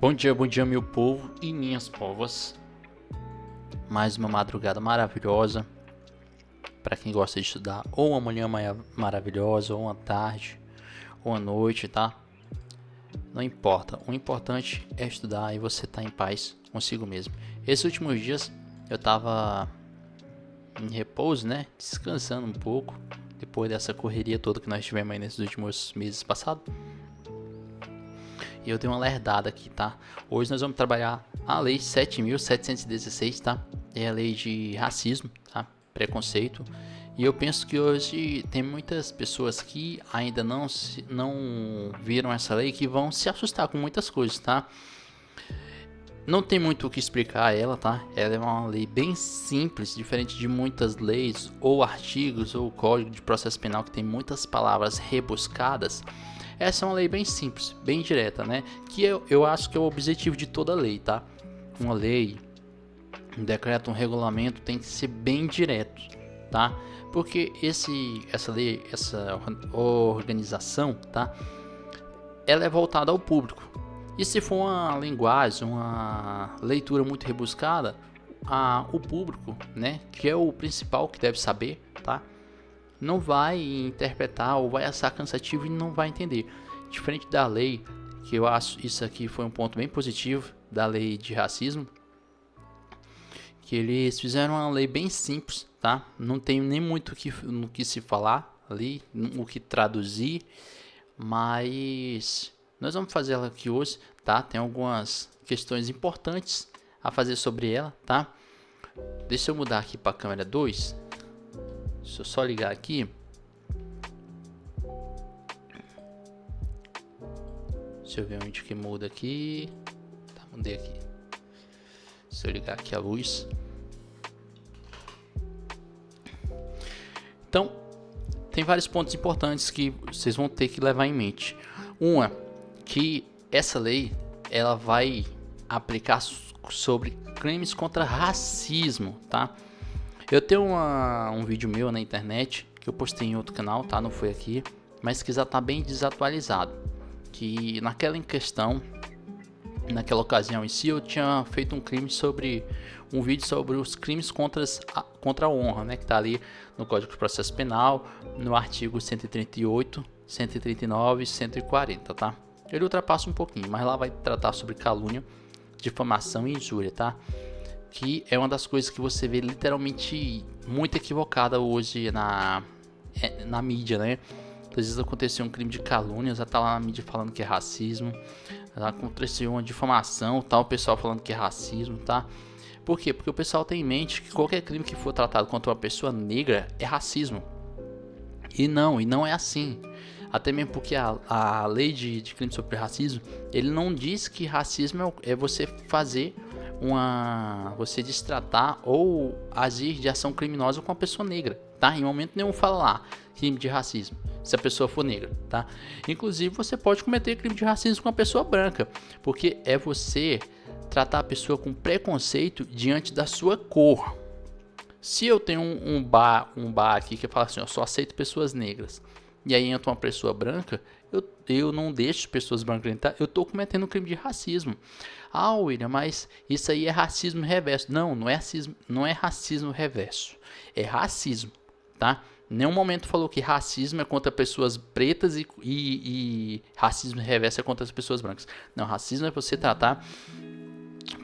Bom dia, meu povo e minhas povas. Mais uma madrugada maravilhosa para quem gosta de estudar, ou uma manhã maravilhosa, ou uma tarde, ou uma noite, tá? Não importa, o importante é estudar e você tá em paz consigo mesmo. Esses últimos dias eu tava em repouso, né? Descansando um pouco depois dessa correria toda que nós tivemos aí nesses últimos meses passados. E eu dei uma lerdada aqui, tá? Hoje nós vamos trabalhar a lei 7.716, tá? É a lei de racismo, tá? Preconceito. E eu penso que hoje tem muitas pessoas que ainda não viram essa lei, que vão se assustar com muitas coisas, tá? Não tem muito o que explicar ela, tá? Ela é uma lei bem simples, diferente de muitas leis ou artigos ou código de processo penal que tem muitas palavras rebuscadas. Essa é uma lei bem simples, bem direta, né? Que eu acho que é o objetivo de toda lei, tá? Uma lei, um decreto, um regulamento tem que ser bem direto, tá? Porque essa lei, essa organização, tá? Ela é voltada ao público. E se for uma linguagem, uma leitura muito rebuscada, o público, né? Que é o principal que deve saber, tá? Não vai interpretar ou vai achar cansativo e não vai entender. Diferente da lei, que eu acho isso aqui foi um ponto bem positivo da lei de racismo, que eles fizeram uma lei bem simples, tá? Não tem nem muito no que se falar ali, o que traduzir, mas nós vamos fazer ela aqui hoje, tá? Tem algumas questões importantes a fazer sobre ela, tá? Deixa eu mudar aqui para a câmera 2. Deixa eu só ligar aqui. Deixa eu ver onde que muda aqui. Tá, mudei aqui. Deixa eu ligar aqui a luz. Então, tem vários pontos importantes que vocês vão ter que levar em mente. Uma, que essa lei ela vai aplicar sobre crimes contra racismo, tá? Eu tenho um vídeo meu na internet que eu postei em outro canal, tá? Não foi aqui, mas que já tá bem desatualizado. Que naquela ocasião em si, eu tinha feito um vídeo sobre os crimes contra a honra, né? Que tá ali no Código de Processo Penal, no artigo 138, 139 e 140, tá? Ele ultrapassa um pouquinho, mas lá vai tratar sobre calúnia, difamação e injúria, tá? Que é uma das coisas que você vê literalmente muito equivocada hoje na mídia, né? Às vezes aconteceu um crime de calúnia, já tá lá na mídia falando que é racismo. Já aconteceu uma difamação, tá o pessoal falando que é racismo, tá? Por quê? Porque o pessoal tem em mente que qualquer crime que for tratado contra uma pessoa negra é racismo. E não é assim. Até mesmo porque a lei de crime sobre racismo, ele não diz que racismo é você fazer você destratar ou agir de ação criminosa com uma pessoa negra, tá? Em momento nenhum fala lá crime de racismo se a pessoa for negra, tá? Inclusive você pode cometer crime de racismo com uma pessoa branca, porque é você tratar a pessoa com preconceito diante da sua cor. Se eu tenho um bar aqui que fala assim, eu só aceito pessoas negras, e aí entra uma pessoa branca, eu não deixo pessoas brancas entrar, eu estou cometendo um crime de racismo. Ah, William, mas isso aí é racismo reverso. Não é racismo reverso. É racismo, tá? Em nenhum momento falou que racismo é contra pessoas pretas e racismo reverso é contra as pessoas brancas. Não, racismo é você tratar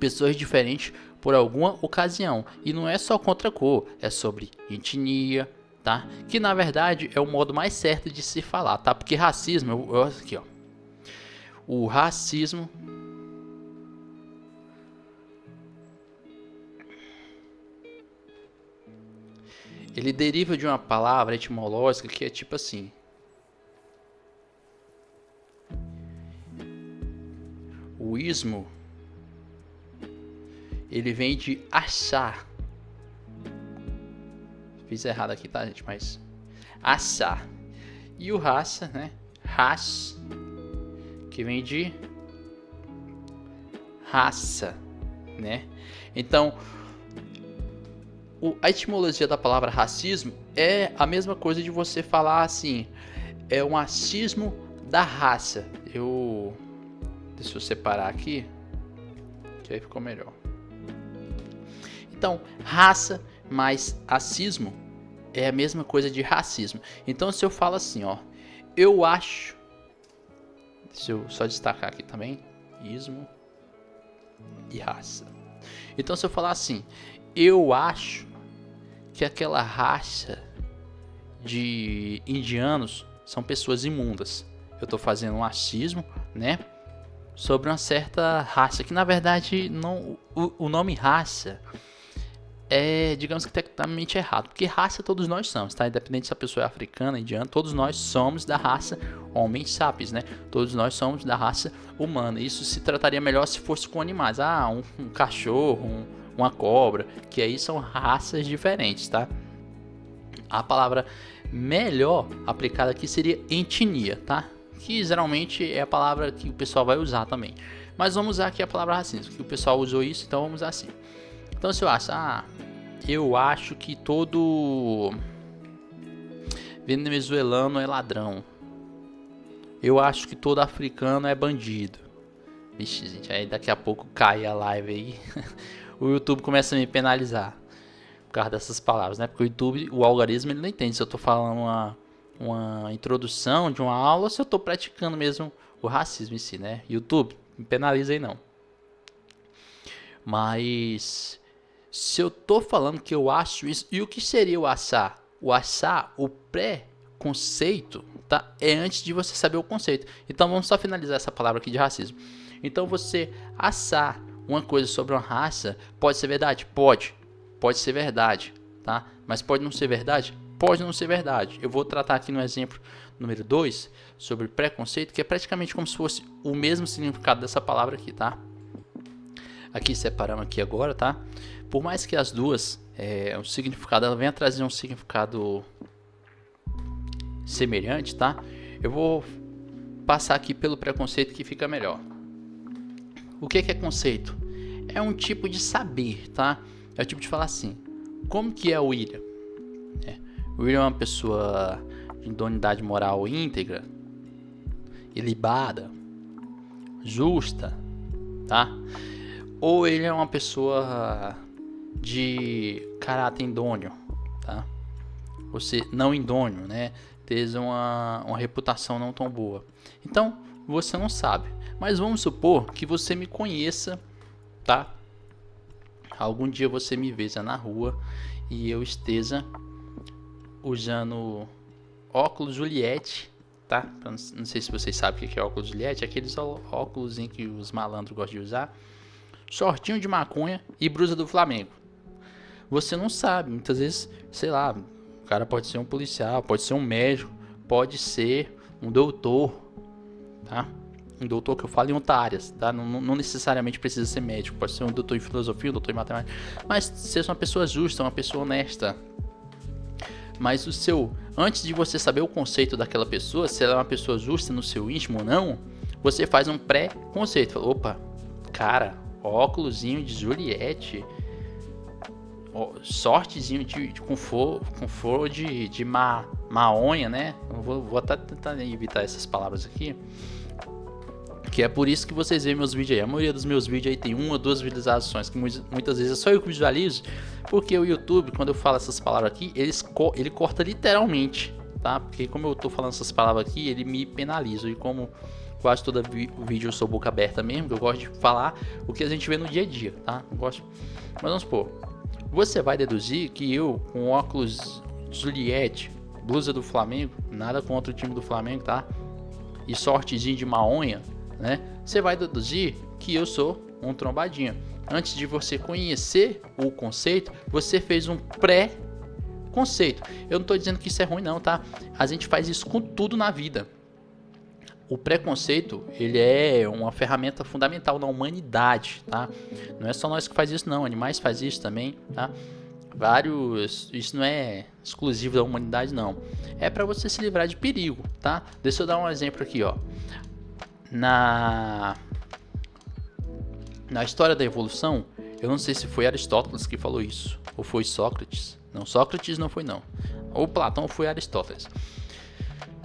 pessoas diferentes por alguma ocasião. E não é só contra a cor, é sobre etnia, tá? Que na verdade é o modo mais certo de se falar, tá? Porque racismo, aqui ó, o racismo ele deriva de uma palavra etimológica que é tipo assim. O ismo, ele vem de achar. Fiz errado aqui, tá, gente? Mas achar. E o raça, né? Ras, que vem de raça, né? Então, a etimologia da palavra racismo é a mesma coisa de você falar assim, é um racismo da raça. Deixa eu separar aqui. que aí ficou melhor. Então, raça mais racismo é a mesma coisa de racismo. Então, se eu falo assim, ó, eu acho, deixa eu só destacar aqui também, ismo e raça. Então, se eu falar assim, eu acho que aquela raça de indianos são pessoas imundas. Eu estou fazendo um racismo, né, sobre uma certa raça, que na verdade não, o nome raça é, digamos que tecnicamente errado, porque raça todos nós somos, tá? Independente se a pessoa é africana, indiana, todos nós somos da raça Homo sapiens, né? Todos nós somos da raça humana. Isso se trataria melhor se fosse com animais, um cachorro, uma cobra, que aí são raças diferentes, tá? A palavra melhor aplicada aqui seria etnia, tá? Que geralmente é a palavra que o pessoal vai usar também. Mas vamos usar aqui a palavra racismo, que o pessoal usou isso, então vamos usar assim. Então se eu acho, eu acho que todo venezuelano é ladrão. Eu acho que todo africano é bandido. Vixe, gente, aí daqui a pouco cai a live aí. O YouTube começa a me penalizar por causa dessas palavras, né? Porque o YouTube, o algoritmo, ele não entende se eu tô falando uma introdução de uma aula ou se eu tô praticando mesmo o racismo em si, né? YouTube, me penaliza aí não. Mas se eu tô falando que eu acho isso, e o que seria o achar? O achar, o pré-conceito, tá? É antes de você saber o conceito. Então vamos só finalizar essa palavra aqui de racismo. Então você achar uma coisa sobre uma raça pode ser verdade? Pode ser verdade, tá? Mas pode não ser verdade? Pode não ser verdade. Eu vou tratar aqui no exemplo número 2 sobre preconceito, que é praticamente como se fosse o mesmo significado dessa palavra aqui, tá? Aqui separamos aqui agora, tá? Por mais que as duas, o significado, ela venha trazer um significado semelhante, tá? Eu vou passar aqui pelo preconceito que fica melhor. O que é conceito? É um tipo de saber, tá? É o tipo de falar assim, como que é o William? O William é uma pessoa de idoneidade moral íntegra, ilibada, justa, tá? Ou ele é uma pessoa de caráter idôneo, tá? Você não idôneo, né? Ter uma reputação não tão boa. Então, você não sabe. Mas vamos supor que você me conheça, tá? Algum dia você me veja na rua e eu esteja usando óculos Juliette, tá? Não sei se vocês sabem o que é óculos Juliette, é aqueles óculos em que os malandros gostam de usar. Shortinho de maconha e blusa do Flamengo. Você não sabe, muitas vezes, sei lá, o cara pode ser um policial, pode ser um médico, pode ser um doutor, tá? Um doutor que eu falo em outras áreas, tá? Não necessariamente precisa ser médico, pode ser um doutor em filosofia, um doutor em matemática, mas seja uma pessoa justa, uma pessoa honesta. Mas antes de você saber o conceito daquela pessoa, se ela é uma pessoa justa no seu íntimo ou não, você faz um pré-conceito. Fala, opa, cara, óculosinho de Juliette, sortezinho com flor de maonha, né? Eu vou até tentar evitar essas palavras aqui. Que é por isso que vocês veem meus vídeos aí. A maioria dos meus vídeos aí tem 1 ou 2 visualizações, que muitas vezes é só eu que visualizo, porque o YouTube, quando eu falo essas palavras aqui, ele corta literalmente, tá? Porque como eu tô falando essas palavras aqui, ele me penaliza. E como quase todo vídeo eu sou boca aberta mesmo, eu gosto de falar o que a gente vê no dia a dia, tá? Eu gosto. Mas vamos supor, você vai deduzir que eu, com óculos Juliette, blusa do Flamengo, nada contra o time do Flamengo, tá? E sortezinho de maonha, né? Você vai deduzir que eu sou um trombadinho. Antes de você conhecer o conceito, você fez um pré-conceito. Eu não estou dizendo que isso é ruim não, tá? A gente faz isso com tudo na vida. O preconceito, ele é uma ferramenta fundamental na humanidade, tá? Não é só nós que faz isso não, animais faz isso também, tá? Isso não é exclusivo da humanidade não. É para você se livrar de perigo, tá? Deixa eu dar um exemplo aqui, ó. Na história da evolução, eu não sei se foi Aristóteles que falou isso, ou foi Sócrates. Não, Sócrates não foi não. Ou Platão ou foi Aristóteles.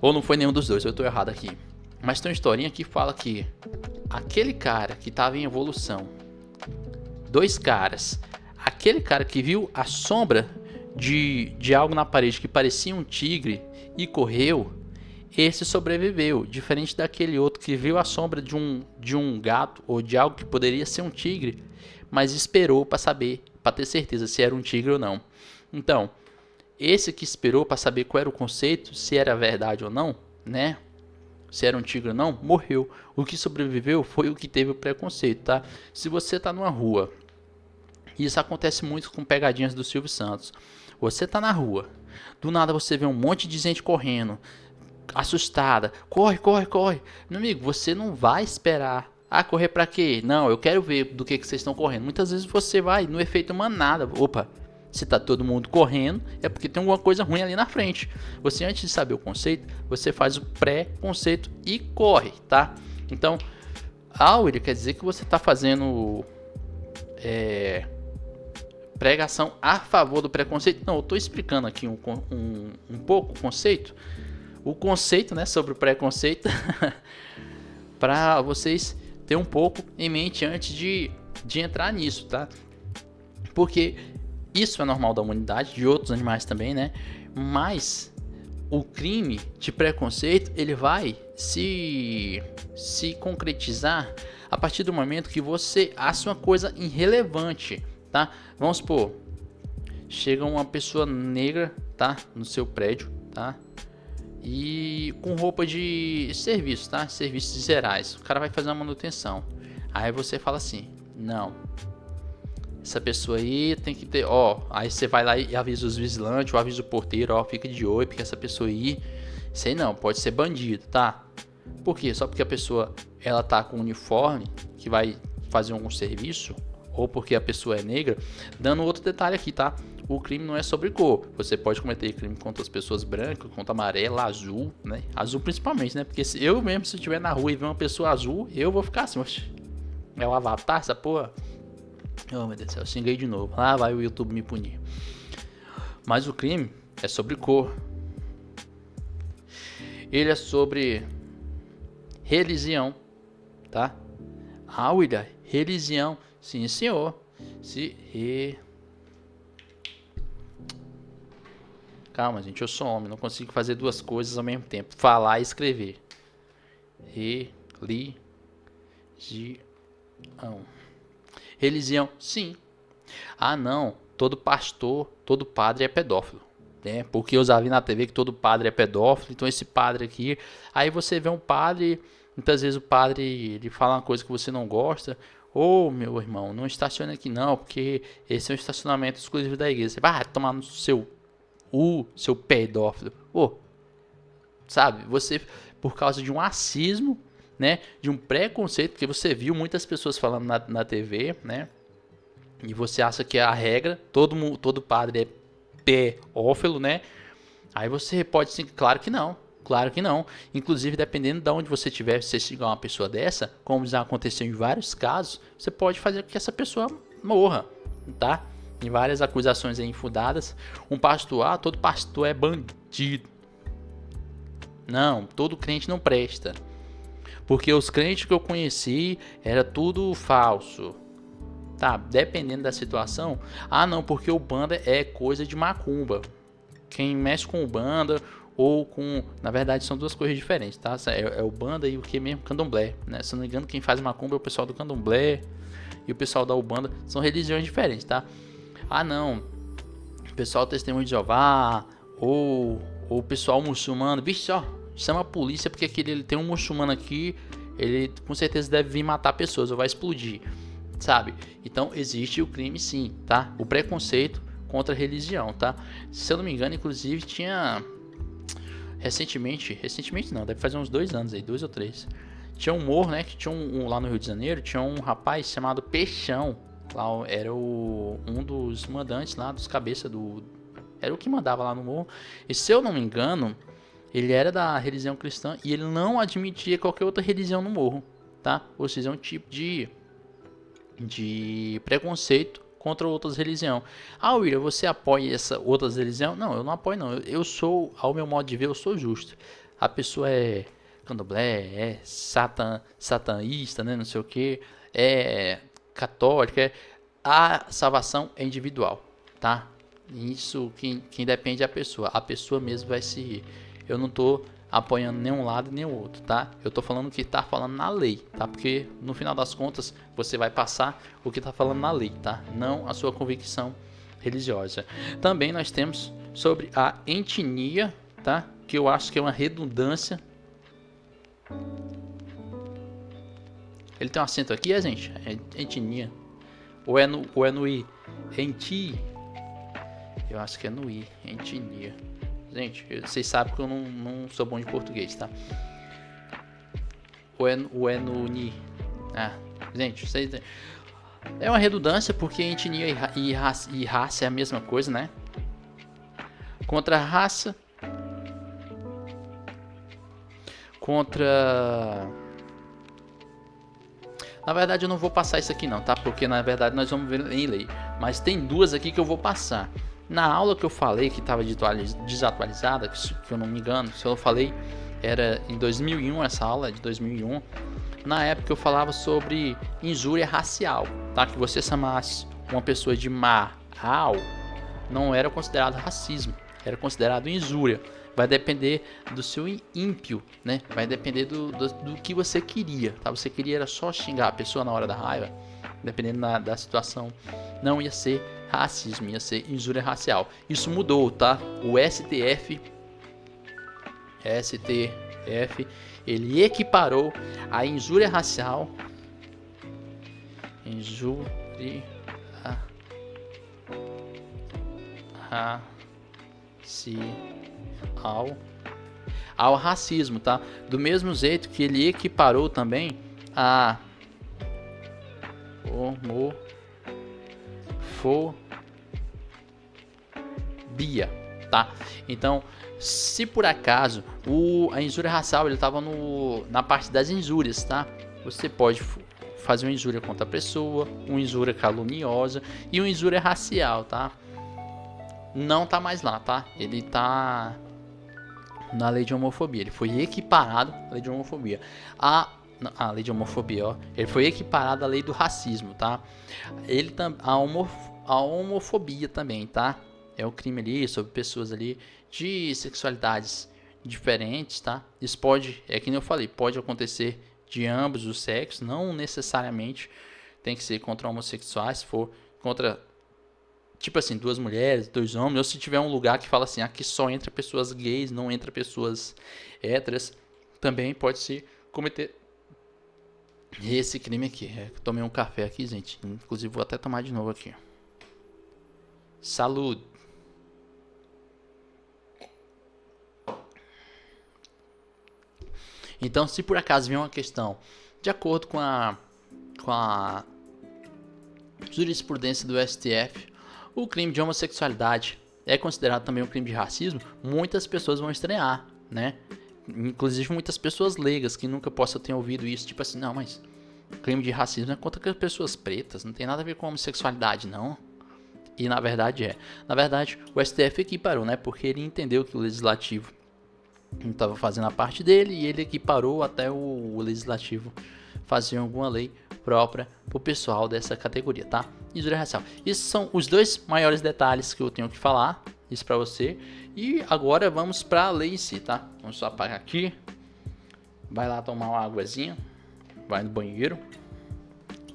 Ou não foi nenhum dos dois, eu estou errado aqui. Mas tem uma historinha que fala que aquele cara que estava em evolução, dois caras. Aquele cara que viu a sombra de algo na parede que parecia um tigre e correu, esse sobreviveu, diferente daquele outro que viu a sombra de um gato ou de algo que poderia ser um tigre, mas esperou para saber, para ter certeza se era um tigre ou não. Então, esse que esperou para saber qual era o conceito, se era verdade ou não, né? Se era um tigre ou não, morreu. O que sobreviveu foi o que teve o preconceito, tá? Se você tá numa rua, isso acontece muito com pegadinhas do Silvio Santos. Você tá na rua, do nada você vê um monte de gente correndo, assustada, corre, corre, corre. Meu amigo, você não vai esperar. Ah, correr pra quê? Não, eu quero ver do que vocês estão correndo. Muitas vezes você vai no efeito manada. Opa, se tá todo mundo correndo, é porque tem alguma coisa ruim ali na frente. Você, antes de saber o conceito, você faz o pré-conceito e corre, tá? Então, Aurea quer dizer que você tá fazendo pregação a favor do preconceito. Não, eu tô explicando aqui um pouco o conceito. O conceito, né, sobre o preconceito para vocês ter um pouco em mente antes de entrar nisso, tá? Porque isso é normal da humanidade, de outros animais também, né? Mas o crime de preconceito, ele vai se concretizar a partir do momento que você acha uma coisa irrelevante, tá? Vamos supor, chega uma pessoa negra, tá? No seu prédio, tá? E com roupa de serviço, tá? Serviços gerais. O cara vai fazer uma manutenção. Aí você fala assim: não, essa pessoa aí tem que ter, ó. Aí você vai lá e avisa os vigilantes, ou avisa o porteiro, ó, fica de olho, porque essa pessoa aí, sei não, pode ser bandido, tá? Por quê? Só porque a pessoa, ela tá com um uniforme que vai fazer algum serviço, ou porque a pessoa é negra. Dando outro detalhe aqui, tá? O crime não é sobre cor. Você pode cometer crime contra as pessoas brancas, contra amarela, azul, né? Azul principalmente, né? Porque se eu mesmo, se estiver na rua e ver uma pessoa azul, eu vou ficar assim, é o Avatar, essa porra? Oh, meu Deus do céu, xinguei de novo. Lá vai o YouTube me punir. Mas o crime é sobre cor. Ele é sobre religião, tá? Aurea, religião. Sim, senhor. Calma, gente, eu sou homem, não consigo fazer duas coisas ao mesmo tempo. Falar e escrever. Religião. Religião, sim. Ah, não, todo pastor, todo padre é pedófilo, né? Porque eu já vi na TV que todo padre é pedófilo, então esse padre aqui... Aí você vê um padre, muitas vezes o padre, ele fala uma coisa que você não gosta. Ô, meu irmão, não estacione aqui não, porque esse é um estacionamento exclusivo da igreja. Você vai tomar no seu pedófilo. Ô, sabe, você, por causa de um racismo, né, de um preconceito, porque você viu muitas pessoas falando na TV, né, e você acha que é a regra, todo padre é pedófilo, né, aí você pode sim, claro que não. Inclusive, dependendo de onde você estiver, se você chegar uma pessoa dessa, como já aconteceu em vários casos, você pode fazer com que essa pessoa morra, tá? Em várias acusações aí infundadas. Um pastor, todo pastor é bandido. Não, todo crente não presta. Porque os crentes que eu conheci era tudo falso. Tá, dependendo da situação. Ah, não, porque o banda é coisa de macumba. Quem mexe com o banda ou com... Na verdade, são duas coisas diferentes, tá? É o banda e o que mesmo? Candomblé, né? Se não me engano, quem faz macumba é o pessoal do candomblé e o pessoal da Ubanda. São religiões diferentes, tá? Ah, não, o pessoal testemunho de Jeová ou o pessoal muçulmano, vixe, ó, chama a polícia porque ele tem um muçulmano aqui, ele com certeza deve vir matar pessoas ou vai explodir, sabe? Então existe o crime sim, tá? O preconceito contra a religião, tá? Se eu não me engano, inclusive tinha recentemente não, deve fazer uns 2 anos aí, 2 ou 3. Tinha um morro, né, que tinha lá no Rio de Janeiro, tinha um rapaz chamado Peixão. Lá era um dos mandantes lá, dos cabeças do... Era o que mandava lá no morro. E se eu não me engano, ele era da religião cristã e ele não admitia qualquer outra religião no morro, tá? Ou seja, é um tipo de preconceito contra outras religiões. Ah, William, você apoia essa outras religiões? Não, eu não apoio não. Eu sou, ao meu modo de ver, eu sou justo. A pessoa é candomblé, é satanista, né? Não sei o que. É católica, a salvação é individual, tá? Isso quem depende é a pessoa mesmo vai se rir. Eu não tô apoiando nenhum lado nem o outro, tá? Eu tô falando o que tá falando na lei, tá? Porque no final das contas você vai passar o que tá falando na lei, tá? Não a sua convicção religiosa. Também nós temos sobre a etnia, tá? Que eu acho que é uma redundância. Ele tem um acento aqui, gente? É etnia. Ou é no i? Enti. Eu acho que é no i. Etnia. Gente, vocês sabem que eu não sou bom de português, tá? Ou é no ni? Ah, gente, vocês... É uma redundância porque etnia e raça é a mesma coisa, né? Contra raça. Contra... Na verdade eu não vou passar isso aqui não, tá? Porque na verdade nós vamos ver em lei. Mas tem duas aqui que eu vou passar. Na aula que eu falei que estava desatualizada, que eu não me engano, se eu falei, era em 2001, essa aula de 2001. Na época eu falava sobre injúria racial, tá? Que você chamasse uma pessoa de marral não era considerado racismo, era considerado injúria. Vai depender do seu ímpio, né? Vai depender do que você queria, tá? Você queria era só xingar a pessoa na hora da raiva, dependendo da situação, não ia ser racismo, ia ser injúria racial. Isso mudou, tá? O STF, ele equiparou a injúria racial, ao racismo, tá? Do mesmo jeito que ele equiparou também a homofobia, tá? Então, se por acaso a injúria racial ele estava na parte das injúrias, tá? Você pode fazer uma injúria contra a pessoa, uma injúria caluniosa e uma injúria racial, tá? Não tá mais lá, tá? Ele tá na lei de homofobia. Ele foi equiparado à lei de homofobia. A lei de homofobia, ó. Ele foi equiparado à lei do racismo, tá? A homofobia também, tá? É o crime ali sobre pessoas ali de sexualidades diferentes, tá? Isso pode, é que nem eu falei, pode acontecer de ambos os sexos, não necessariamente tem que ser contra homossexuais, se for contra, tipo assim, duas mulheres, dois homens, ou se tiver um lugar que fala assim, aqui só entra pessoas gays, não entra pessoas héteras, também pode se cometer esse crime aqui. Tomei um café aqui, gente, inclusive vou até tomar de novo aqui. Saúde. Então, se por acaso vier uma questão de acordo com a jurisprudência do STF, o crime de homossexualidade é considerado também um crime de racismo, muitas pessoas vão estranhar, né? Inclusive muitas pessoas leigas que nunca possam ter ouvido isso, tipo assim, não, mas crime de racismo é contra pessoas pretas, não tem nada a ver com homossexualidade, não. E na verdade é. Na verdade, o STF equiparou, né? Porque ele entendeu que o legislativo não estava fazendo a parte dele e ele equiparou até o legislativo fazer alguma lei própria para o pessoal dessa categoria, tá? Injúria racial. Esses são os dois maiores detalhes que eu tenho que falar, isso para você. E agora vamos para a lei em si, tá? Vamos só apagar aqui. Vai lá tomar uma águazinha, vai no banheiro,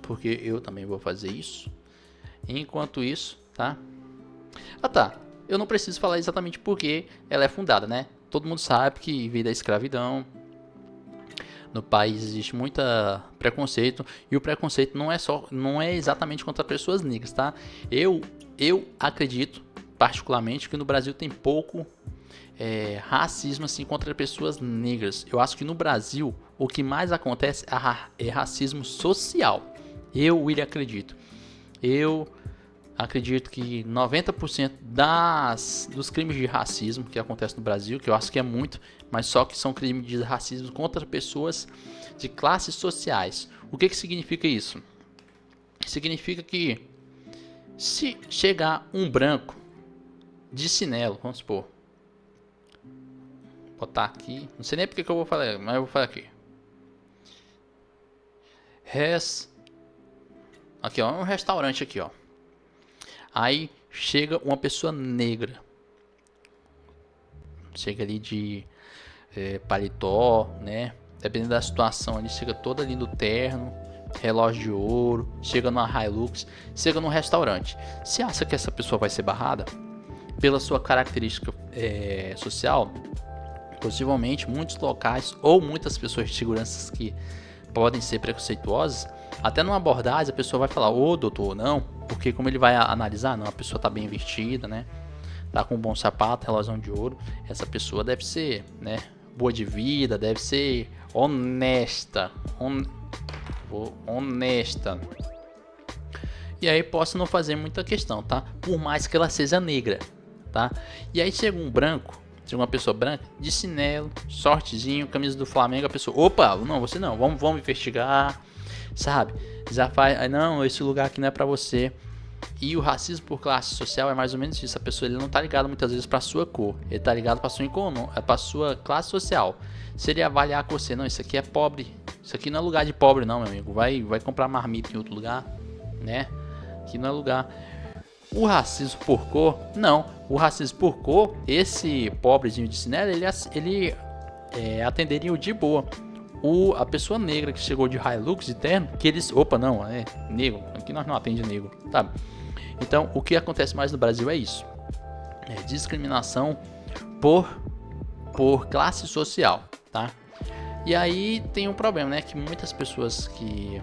porque eu também vou fazer isso. Enquanto isso, tá? Ah tá, eu não preciso falar exatamente porque ela é fundada, né? Todo mundo sabe que veio da escravidão. No país existe muito preconceito e o preconceito não é exatamente contra pessoas negras, tá? Eu acredito particularmente que no Brasil tem pouco racismo assim contra pessoas negras. Eu acho que no Brasil o que mais acontece é racismo social. Eu acredito. Eu acredito que 90% dos crimes de racismo que acontecem no Brasil, que eu acho que é muito, mas só que são crimes de racismo contra pessoas de classes sociais. O que significa isso? Significa que se chegar um branco de chinelo, vamos supor, botar aqui, não sei nem porque que eu vou falar, mas eu vou falar aqui. Aqui, ó, um restaurante aqui, ó. Aí chega uma pessoa negra. Chega ali de paletó, né? Dependendo da situação, ele chega todo ali no terno, relógio de ouro, chega numa Hilux, chega num restaurante. Você acha que essa pessoa vai ser barrada? Pela sua característica social, possivelmente muitos locais ou muitas pessoas de segurança que podem ser preconceituosas, até numa abordagem a pessoa vai falar, ô doutor, não, porque como ele vai analisar, não, a pessoa tá bem vestida, né? Tá com um bom sapato, relógio de ouro, essa pessoa deve ser, né, boa de vida, deve ser honesta, honesta. E aí posso não fazer muita questão, tá? Por mais que ela seja negra, tá? E aí chega um branco, chega uma pessoa branca, de chinelo, shortzinho, camisa do Flamengo, a pessoa, opa, não, você não, vamos investigar, sabe? Já faz, aí não, esse lugar aqui não é pra você. E o racismo por classe social é mais ou menos isso. A pessoa ele não tá ligado muitas vezes pra sua cor, ele tá ligado pra sua classe social. Se ele avaliar com você, não, isso aqui é pobre, isso aqui não é lugar de pobre não, meu amigo, vai comprar marmita em outro lugar, né? Aqui não é lugar. O racismo por cor, não. O racismo por cor, esse pobrezinho de chinelo, ele atenderia de boa. A pessoa negra que chegou de Hilux, de terno, que eles, opa, não, é negro, aqui nós não atende negro, tá? Então, o que acontece mais no Brasil é isso. É discriminação por classe social, tá? E aí tem um problema, né? Que muitas pessoas que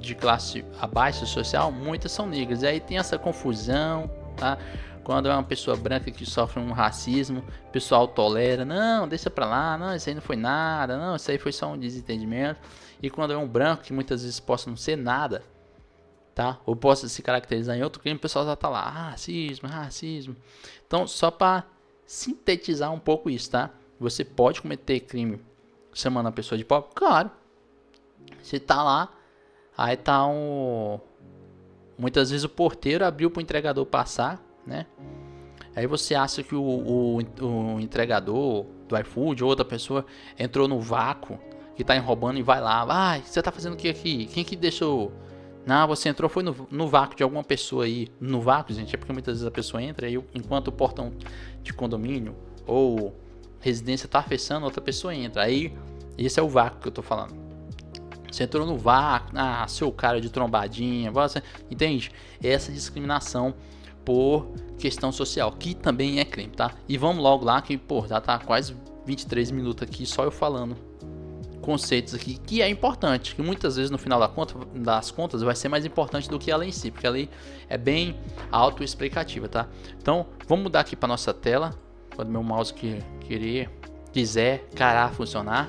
de classe abaixo social, muitas são negras. E aí tem essa confusão, tá? Quando é uma pessoa branca que sofre um racismo, o pessoal tolera, não, deixa pra lá, não, isso aí não foi nada, não, isso aí foi só um desentendimento. E quando é um branco que muitas vezes possa não ser nada, tá? Ou possa se caracterizar em outro crime, o pessoal já tá lá, racismo, racismo. Então, só para sintetizar um pouco isso, tá? Você pode cometer crime chamando a pessoa de pobre? Claro. Você tá lá, aí tá muitas vezes o porteiro abriu pro entregador passar, né? Aí você acha que o entregador do iFood ou outra pessoa entrou no vácuo que tá enrobando e vai lá. Vai, você tá fazendo o que aqui? Quem que deixou? Não, você entrou foi no vácuo de alguma pessoa aí. No vácuo, gente, é porque muitas vezes a pessoa entra e enquanto o portão de condomínio ou residência tá fechando, outra pessoa entra. Aí, esse é o vácuo que eu tô falando. Você entrou no vácuo, seu cara de trombadinha, você entende? Essa discriminação por questão social, que também é crime, tá? E vamos logo lá que, pô, já tá quase 23 minutos aqui só eu falando conceitos aqui, que é importante, que muitas vezes no final das contas vai ser mais importante do que a lei em si, porque a lei é bem autoexplicativa, tá? Então, vamos mudar aqui para nossa tela, quando meu mouse quiser funcionar.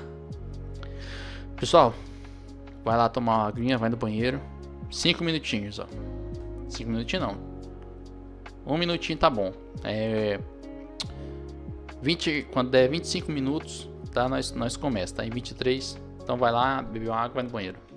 Pessoal, vai lá tomar uma aguinha, vai no banheiro, 5 minutinhos, ó. 5 minutinhos não. 1 minutinho tá bom. 20, quando der 25 minutos, tá? Nós começa, tá? Em 23, então vai lá, beber uma água, vai no banheiro.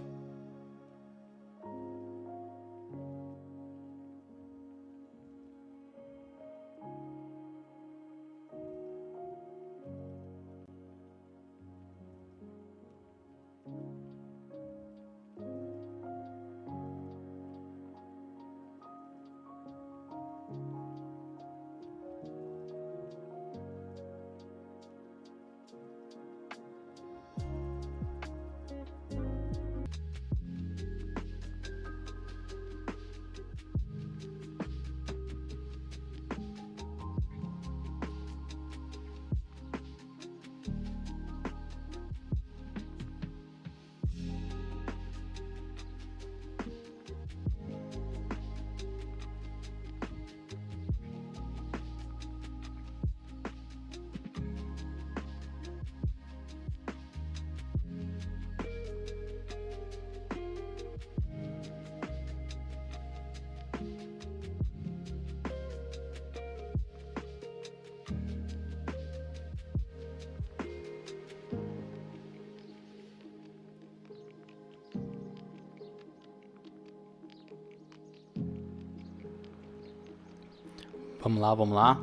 Vamos lá.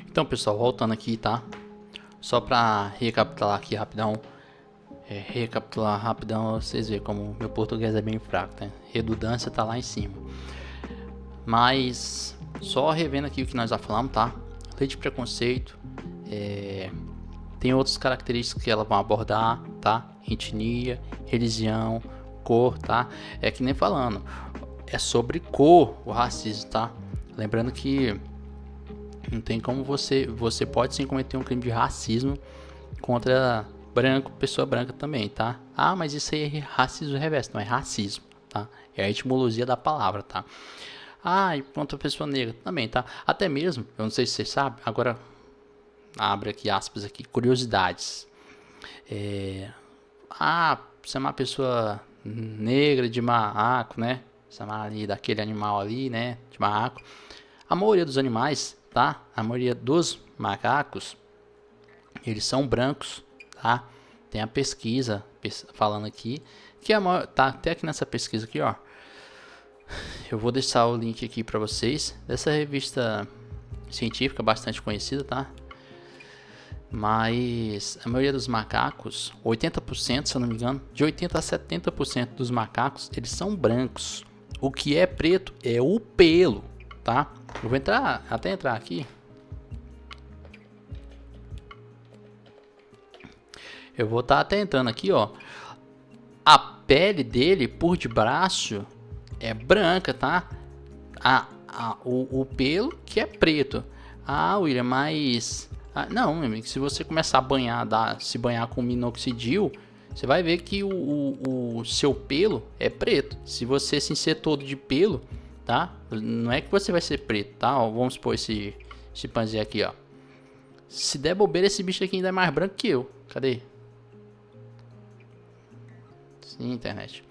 Então, pessoal, voltando aqui, tá? Só para recapitular aqui rapidão. Vocês verem como meu português é bem fraco, né? Redundância tá lá em cima. Mas, só revendo aqui o que nós já falamos, tá? Lei de preconceito. Tem outras características que ela vai abordar, tá? Etnia, religião, cor, tá? É que nem falando. É sobre cor o racismo, tá? Lembrando que não tem como você pode sim cometer um crime de racismo contra branco, pessoa branca também, tá? Ah, mas isso aí é racismo reverso, não é racismo, tá? É a etimologia da palavra, tá? Ah, e contra a pessoa negra também, tá? Até mesmo, eu não sei se você sabe, agora abre aqui aspas aqui, curiosidades. Chamar a pessoa negra de macaco, né? Chamar ali daquele animal ali, né? De macaco. A maioria dos animais, tá? A maioria dos macacos, eles são brancos, tá? Tem a pesquisa falando aqui, que a maior, tá até aqui nessa pesquisa aqui, ó. Eu vou deixar o link aqui para vocês dessa revista científica bastante conhecida, tá? Mas a maioria dos macacos, 80%, se eu não me engano, de 80 a 70% dos macacos, eles são brancos. O que é preto é o pelo, tá? Eu vou entrar aqui. Eu vou estar até entrando aqui, ó. A pele dele por debaixo é branca, tá? O pelo que é preto. Ah, William, mas... não, meu amigo, se você começar a banhar, se banhar com minoxidil, você vai ver que o seu pelo é preto. Se você se encher todo de pelo, tá? Não é que você vai ser preto, tá? Ó, vamos supor esse chimpanzé aqui, ó. Se der bobeira, esse bicho aqui ainda é mais branco que eu. Cadê? Sim, internet.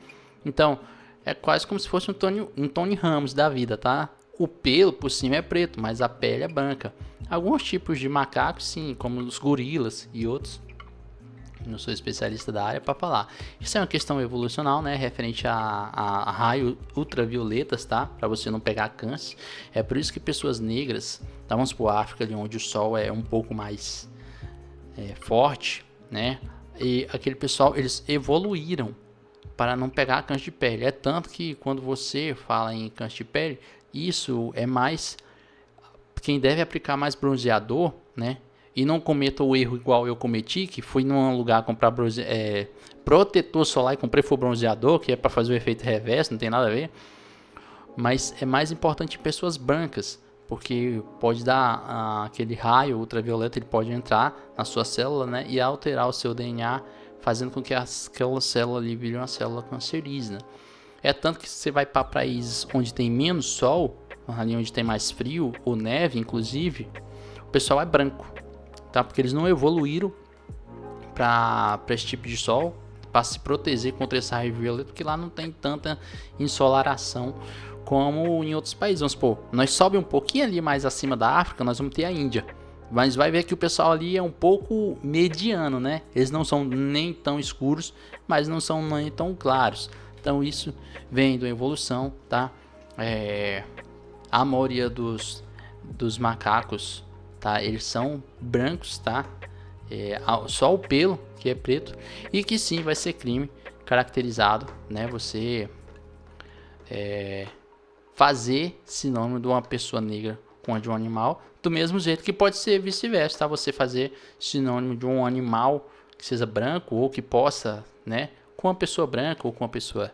Então, é quase como se fosse um Tony Ramos da vida, tá? O pelo por cima é preto, mas a pele é branca. Alguns tipos de macacos, sim, como os gorilas e outros. Não sou especialista da área para falar. Isso é uma questão evolucional, né? Referente a raios ultravioletas, tá? Para você não pegar câncer. É por isso que pessoas negras, tá? Vamos para a África, ali onde o sol é um pouco mais forte, né? E aquele pessoal, eles evoluíram para não pegar câncer de pele. É tanto que quando você fala em câncer de pele, isso é mais... Quem deve aplicar mais bronzeador, né? E não cometa o erro igual eu cometi, que fui num lugar comprar protetor solar e comprei foi bronzeador, que é para fazer o efeito reverso, não tem nada a ver. Mas é mais importante em pessoas brancas, porque pode dar aquele raio ultravioleta, ele pode entrar na sua célula, né? E alterar o seu DNA, fazendo com que aquela célula ali vire uma célula cancerígena. É tanto que você vai para países onde tem menos sol, ali onde tem mais frio, ou neve inclusive, o pessoal é branco, tá? Porque eles não evoluíram para esse tipo de sol, para se proteger contra esse raio violeta, porque lá não tem tanta ensolaração como em outros países. Vamos supor, nós sobe um pouquinho ali mais acima da África, nós vamos ter a Índia. Mas vai ver que o pessoal ali é um pouco mediano, né? Eles não são nem tão escuros, mas não são nem tão claros. Então isso vem da evolução, tá? A maioria dos macacos, tá? Eles são brancos, tá? Só o pelo que é preto, e que sim vai ser crime caracterizado, né? Você fazer sinônimo de uma pessoa negra com a de um animal, do mesmo jeito que pode ser vice-versa, tá? Você fazer sinônimo de um animal que seja branco ou que possa, né? Com uma pessoa branca ou com uma pessoa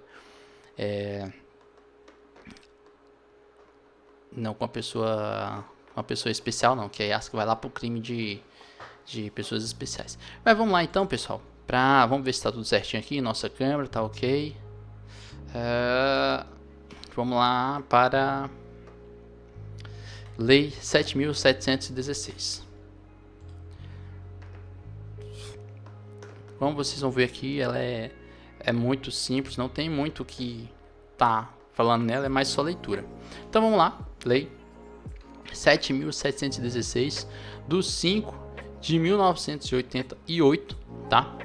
não com uma pessoa especial, não, que aí acho que vai lá pro crime de pessoas especiais. Mas vamos lá então, pessoal, vamos ver se tá tudo certinho aqui, nossa câmera tá ok. Vamos lá para Lei 7.716. Como vocês vão ver aqui, ela é muito simples, não tem muito o que tá falando nela, é mais só leitura. Então vamos lá, Lei 7.716 do 5 de 1988, tá?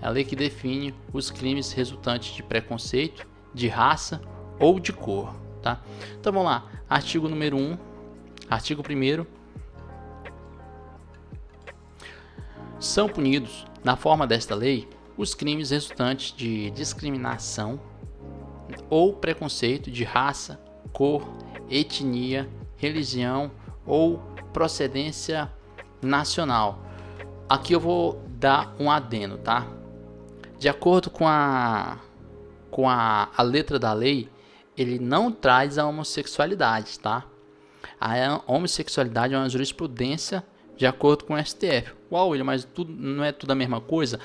É a lei que define os crimes resultantes de preconceito, de raça ou de cor, tá? Então vamos lá, artigo número 1, artigo 1º, São punidos, na forma desta lei, os crimes resultantes de discriminação ou preconceito de raça, cor, etnia, religião ou procedência nacional. Aqui eu vou dar um adendo, tá? De acordo com a letra da lei, ele não traz a homossexualidade, tá? A homossexualidade é uma jurisprudência de acordo com o STF. Uau, William, mas tudo, não é tudo a mesma coisa?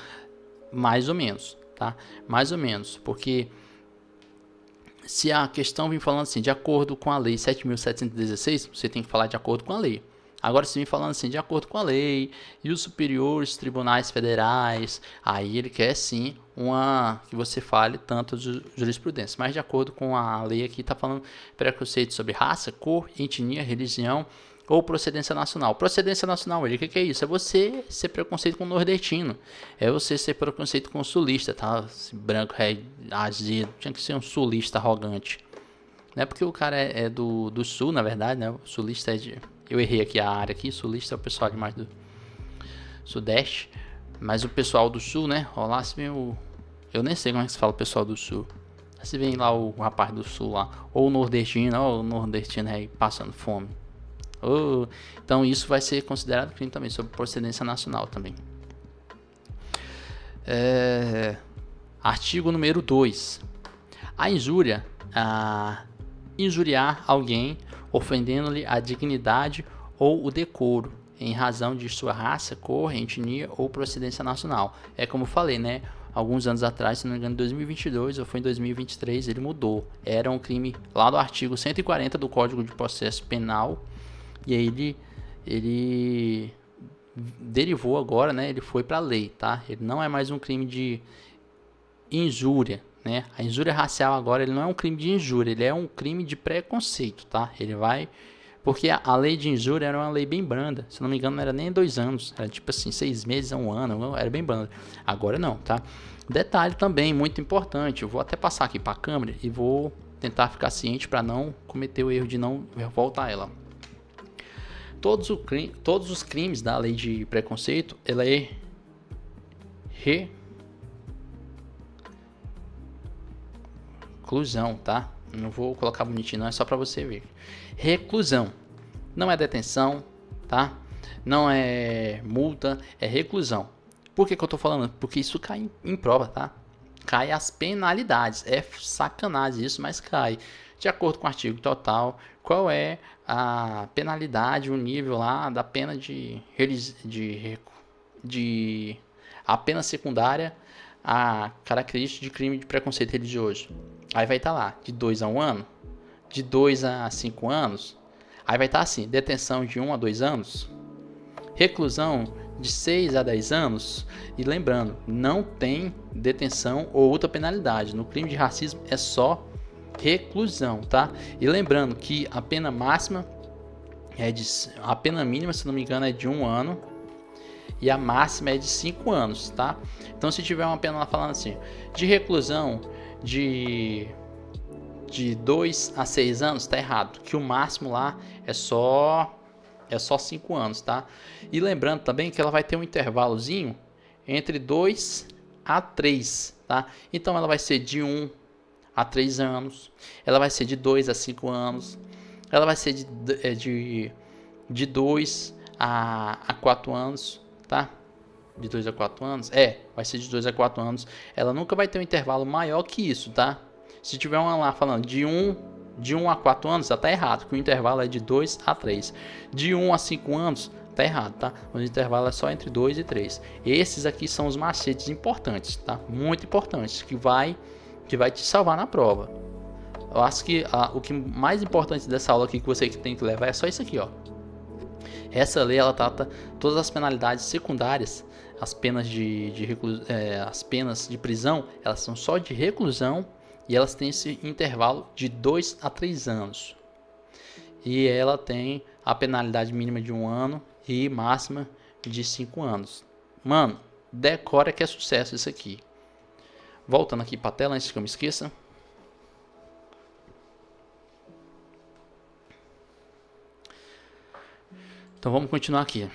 Mais ou menos, tá? Mais ou menos, porque se a questão vem falando assim, de acordo com a lei 7.716, você tem que falar de acordo com a lei. Agora, se vem falando assim, de acordo com a lei e os superiores tribunais federais, aí ele quer sim que você fale tanto de jurisprudência. Mas de acordo com a lei aqui, está falando preconceito sobre raça, cor, etnia, religião ou procedência nacional. Procedência nacional, o que é isso? É você ser preconceito com o nordestino. É você ser preconceito com o sulista, tá? Esse branco, azedo, tinha que ser um sulista arrogante. Não é porque o cara é do sul, na verdade, né? O sulista é de... Eu errei aqui a área aqui, sulista é o pessoal de mais do sudeste. Mas o pessoal do sul, né? Ó, lá se vem o... Eu nem sei como é que se fala o pessoal do sul. Se vem lá o rapaz do sul lá. Ou o nordestino, ó, o nordestino aí passando fome. Então isso vai ser considerado crime também, sob procedência nacional também. Artigo número 2. A injúria... injuriar alguém ofendendo-lhe a dignidade ou o decoro em razão de sua raça, cor, etnia ou procedência nacional. É como eu falei, né? Alguns anos atrás, se não me engano, em 2022 ou foi em 2023, ele mudou. Era um crime lá do artigo 140 do Código de Processo Penal. E aí ele derivou agora, né? Ele foi para a lei, tá? Ele não é mais um crime de injúria, né? A injúria racial agora ele não é um crime de injúria, ele é um crime de preconceito, tá? Ele vai... Porque a lei de injúria era uma lei bem branda, se não me engano não era nem 2 anos, era tipo assim, 6 meses a 1 ano, era bem branda. Agora não, tá? Detalhe também, muito importante, eu vou até passar aqui para a câmera e vou tentar ficar ciente para não cometer o erro de não voltar ela. Todos os crimes da lei de preconceito, ela é reclusão, tá? Não vou colocar bonitinho, não, é só para você ver. Reclusão. Não é detenção, tá? Não é multa, é reclusão. Por que eu tô falando? Porque isso cai em prova, tá? Cai as penalidades. É sacanagem isso, mas cai. De acordo com o artigo total, qual é a penalidade, o nível lá da pena a pena secundária, a característica de crime de preconceito religioso. Aí vai estar lá, de 2 a 1 ano, de 2 a 5 anos. Aí vai estar assim, detenção de 1 a 2 anos, reclusão de 6 a 10 anos. E lembrando, não tem detenção ou outra penalidade. No crime de racismo é só reclusão, tá? E lembrando que a pena máxima a pena mínima, se não me engano, é de 1 ano. E a máxima é de 5 anos, tá? Então, se tiver uma pena lá falando assim, de reclusão de 2 a 6 anos, tá errado. Que o máximo lá é só 5 anos, tá? E lembrando também que ela vai ter um intervalozinho entre 2 a 3, tá? Então, ela vai ser de 1 a 3 anos. Ela vai ser de 2 a 5 anos. Ela vai ser de 2 a 4 anos, tá? De 2 a 4 anos? Vai ser de 2 a 4 anos. Ela nunca vai ter um intervalo maior que isso, tá? Se tiver uma lá falando de 1 a 4 anos, tá errado, que o intervalo é de 2 a 3. De 1 a 5 anos, tá errado, tá? O intervalo é só entre 2 e 3. Esses aqui são os macetes importantes, tá? Muito importantes, que vai te salvar na prova. Eu acho que o que mais importante dessa aula aqui que você tem que levar é só isso aqui, ó. Essa lei ela trata todas as penalidades secundárias, as penas as penas de prisão, elas são só de reclusão e elas têm esse intervalo de 2 a 3 anos. E ela tem a penalidade mínima de 1 ano e máxima de 5 anos. Mano, decora que é sucesso isso aqui. Voltando aqui para a tela antes que eu me esqueça. Então vamos continuar aqui.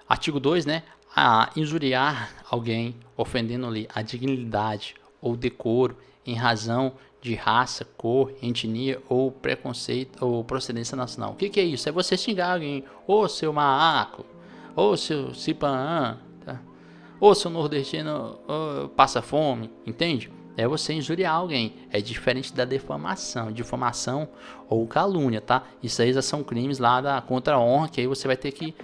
Artigo 2, né? a injuriar alguém, ofendendo-lhe a dignidade ou decoro em razão de raça, cor, etnia ou preconceito ou procedência nacional. O que é isso? É você xingar alguém, ô seu macaco, ô seu cipanã, tá? Ô seu nordestino, passa fome, entende? É você injuriar alguém. É diferente da difamação ou calúnia, tá? Isso aí já são crimes lá contra a honra, que aí você vai ter que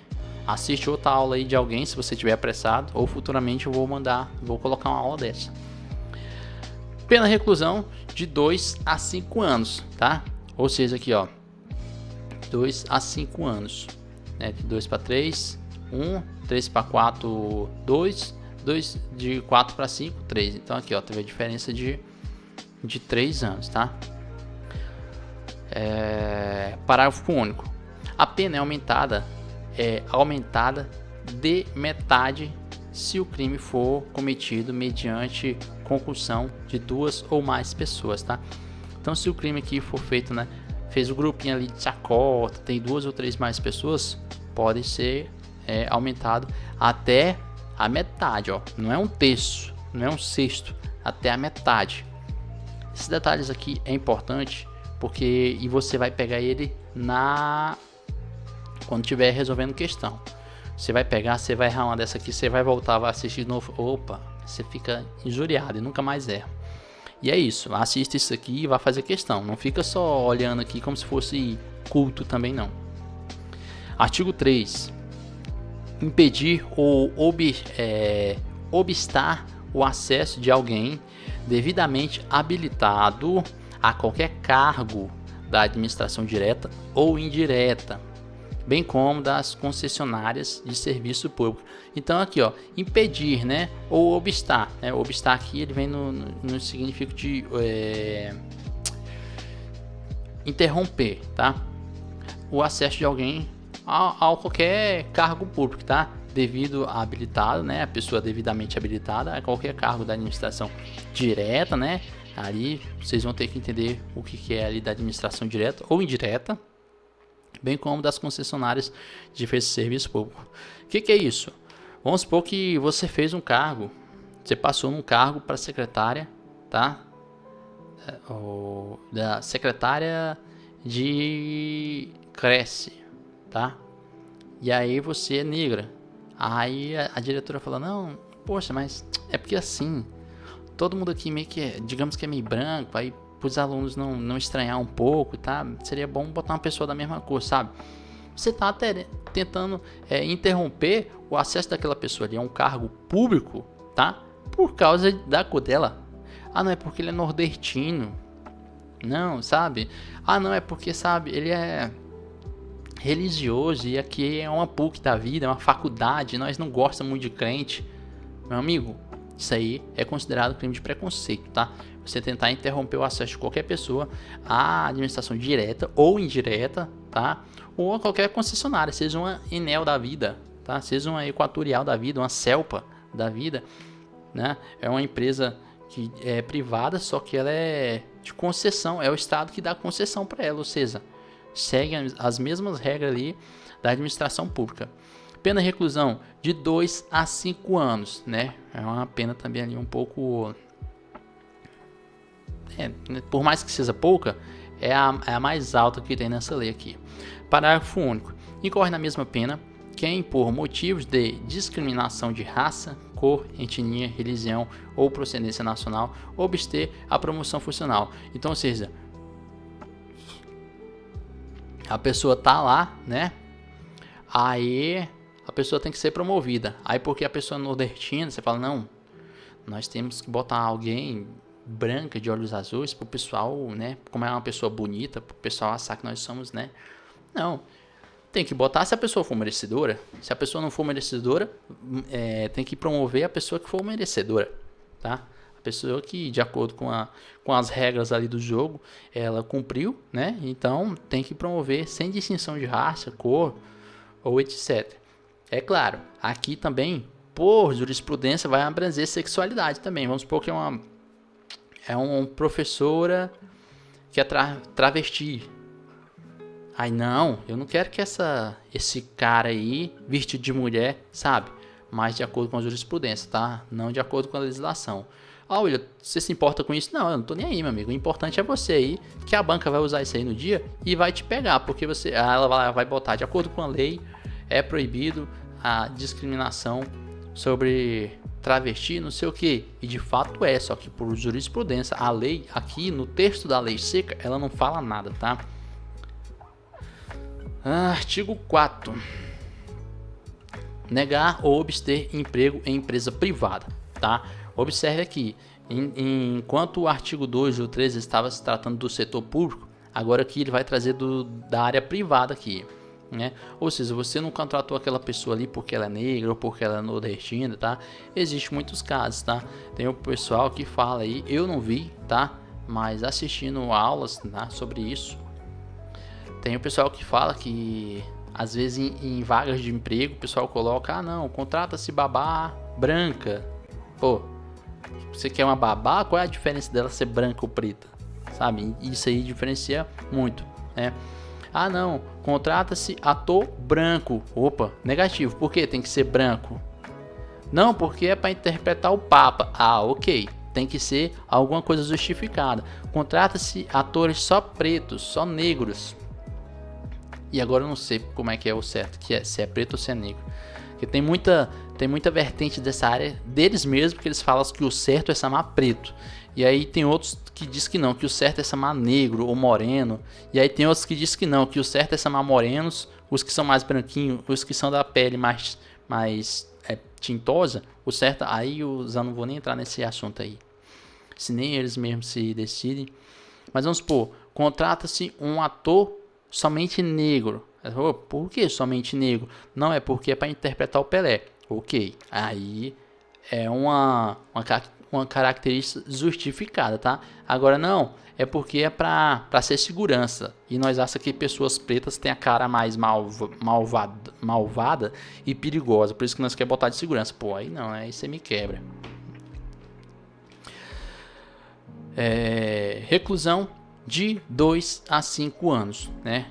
assistir outra aula aí de alguém, se você estiver apressado, ou futuramente eu vou colocar uma aula dessa. Pena reclusão de 2 a 5 anos, tá? Ou seja, aqui, ó, 2 a 5 anos, né? De 2 para 3, 1, 3 para 4, 2, 2 de 4 para 5, 3. Então aqui, ó, teve a diferença de 3 anos, tá? Parágrafo único. A pena é aumentada de metade se o crime for cometido mediante concussão de 2 ou mais pessoas, tá? Então, se o crime aqui for feito, né, fez o grupinho ali de chacota, tem 2 ou 3 mais pessoas, pode ser aumentado até a metade, ó. Não é um terço, não é um sexto, até a metade. Esses detalhes aqui é importante porque você vai pegar ele quando estiver resolvendo questão. Você vai pegar, você vai errar uma dessa aqui, você vai voltar, vai assistir de novo. Opa, você fica injuriado e nunca mais erra. E é isso, assista isso aqui e vai fazer questão. Não fica só olhando aqui como se fosse culto também não. Artigo 3. Impedir ou obstar o acesso de alguém devidamente habilitado a qualquer cargo da administração direta ou indireta, bem como das concessionárias de serviço público. Então aqui, ó, impedir, né, ou obstar, né? Obstar aqui ele vem no significado de interromper, tá? O acesso de alguém a qualquer cargo público, tá? Devido a habilitado, né? A pessoa devidamente habilitada a qualquer cargo da administração direta, né? Ali vocês vão ter que entender o que é ali da administração direta ou indireta, bem como das concessionárias de serviço público. O que é isso? Vamos supor que você fez um cargo, você passou num cargo para secretária, tá? Da secretária de Cresce, tá? E aí você é negra. Aí a diretora fala, não, poxa, mas é porque assim, todo mundo aqui meio que digamos que é meio branco, aí para os alunos não estranhar um pouco, tá? Seria bom botar uma pessoa da mesma cor, sabe? Você está até tentando interromper o acesso daquela pessoa ali a um cargo público, tá? Por causa da cor dela. Ah, não, é porque ele é nordestino. Não, sabe? Ah, não, é porque, sabe, ele é religioso e aqui é uma PUC da vida, é uma faculdade, nós não gostamos muito de crente. Meu amigo, isso aí é considerado crime de preconceito, tá? Você tentar interromper o acesso de qualquer pessoa à administração direta ou indireta, tá? Ou a qualquer concessionária, seja uma Enel da vida, tá? Seja uma Equatorial da vida, uma Celpa da vida, né? É uma empresa que é privada, só que ela é de concessão, é o Estado que dá concessão para ela, ou seja, segue as mesmas regras ali da administração pública. Pena de reclusão de 2 a 5 anos, né? É uma pena também ali um pouco... por mais que seja pouca, é a mais alta que tem nessa lei aqui. Parágrafo único. Incorre na mesma pena quem, por motivos de discriminação de raça, cor, etnia, religião ou procedência nacional, obster a promoção funcional. Então, ou seja, a pessoa tá lá, né? Aí a pessoa tem que ser promovida. Aí porque a pessoa é nordestina, você fala, não, nós temos que botar alguém branca de olhos azuis pro pessoal, né? Como é uma pessoa bonita, pro pessoal achar que nós somos, né? Não. Tem que botar se a pessoa for merecedora. Se a pessoa não for merecedora, tem que promover a pessoa que for merecedora, tá? A pessoa que, de acordo com as regras ali do jogo, ela cumpriu, né? Então, tem que promover sem distinção de raça, cor ou etc. É claro, aqui também, por jurisprudência, vai abranger sexualidade também. Vamos supor que é uma professora que é travesti. Aí não, eu não quero que esse cara aí, vestido de mulher, sabe, mas de acordo com a jurisprudência, tá? Não de acordo com a legislação. Ah, William, você se importa com isso? Não, eu não tô nem aí, meu amigo. O importante é você aí, que a banca vai usar isso aí no dia e vai te pegar, porque ela vai botar, de acordo com a lei, é proibido a discriminação sobre travesti, não sei o que, e de fato é, só que por jurisprudência, a lei aqui no texto da lei seca, ela não fala nada, tá? Artigo 4. Negar ou obter emprego em empresa privada, tá? Observe aqui, enquanto o artigo 2 e o 13 estava se tratando do setor público, agora aqui ele vai trazer da área privada aqui, né? Ou seja, você não contratou aquela pessoa ali porque ela é negra ou porque ela é nordestina, tá? Existem muitos casos, tá? Tem o pessoal que fala aí, eu não vi, tá? Mas assistindo aulas, tá? Sobre isso, tem o pessoal que fala que às vezes em vagas de emprego o pessoal coloca, ah não, contrata-se babá branca. Pô, você quer uma babá? Qual é a diferença dela ser branca ou preta? Sabe? Isso aí diferencia muito, né? Ah não, contrata-se ator branco. Opa, negativo. Por que tem que ser branco? Não, porque é para interpretar o Papa. Ah, ok. Tem que ser alguma coisa justificada. Contrata-se atores só pretos, só negros. E agora eu não sei como é que é o certo, que é, se é preto ou se é negro. Porque tem muita vertente dessa área deles mesmos, que eles falam que o certo é chamar preto. E aí tem outros que diz que não, que o certo é chamar negro ou moreno. E aí tem outros que diz que não, que o certo é chamar morenos, os que são mais branquinhos, os que são da pele mais tintosa, o certo, aí eu já não vou nem entrar nesse assunto aí. Se nem eles mesmos se decidem. Mas vamos supor, contrata-se um ator somente negro. Por que somente negro? Não, é porque é para interpretar o Pelé. Ok, aí é uma característica justificada, tá? Agora não, é porque é para ser segurança. E nós achamos que pessoas pretas têm a cara mais malvada e perigosa. Por isso que nós queremos botar de segurança. Pô, aí não, aí você me quebra. Reclusão de 2 a 5 anos, né?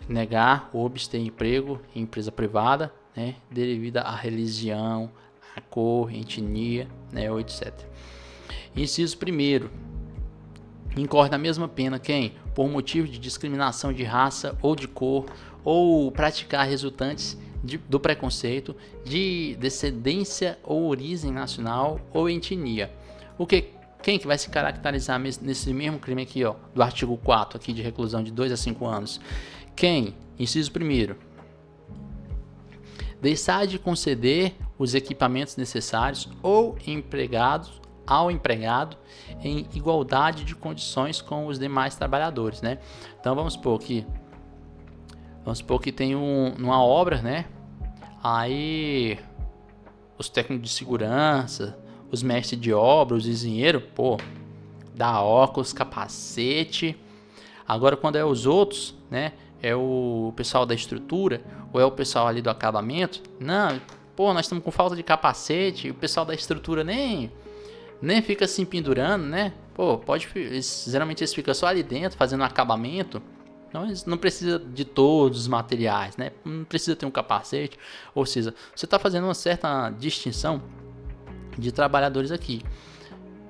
Negar ou obter emprego em empresa privada, né? Devido à religião, a cor, etnia, né? Ou etc. Inciso 1º. Incorre na mesma pena quem, por motivo de discriminação de raça ou de cor, ou praticar resultantes do preconceito, de descendência ou origem nacional ou etnia. Quem que vai se caracterizar nesse mesmo crime aqui, ó, do artigo 4 aqui de reclusão de 2 a 5 anos? Quem? Inciso 1º. Deixar de conceder os equipamentos necessários ou ao empregado em igualdade de condições com os demais trabalhadores, né? Então vamos supor que tem uma obra, né? Aí os técnicos de segurança, os mestres de obra, os engenheiros, pô, dá óculos, capacete. Agora quando é os outros, né? É o pessoal da estrutura ou é o pessoal ali do acabamento? Não, pô, nós estamos com falta de capacete. E o pessoal da estrutura nem fica assim pendurando, né? Pô, geralmente eles ficam só ali dentro fazendo um acabamento. Então eles não precisa de todos os materiais, né? Não precisa ter um capacete. Ou seja, você está fazendo uma certa distinção de trabalhadores aqui.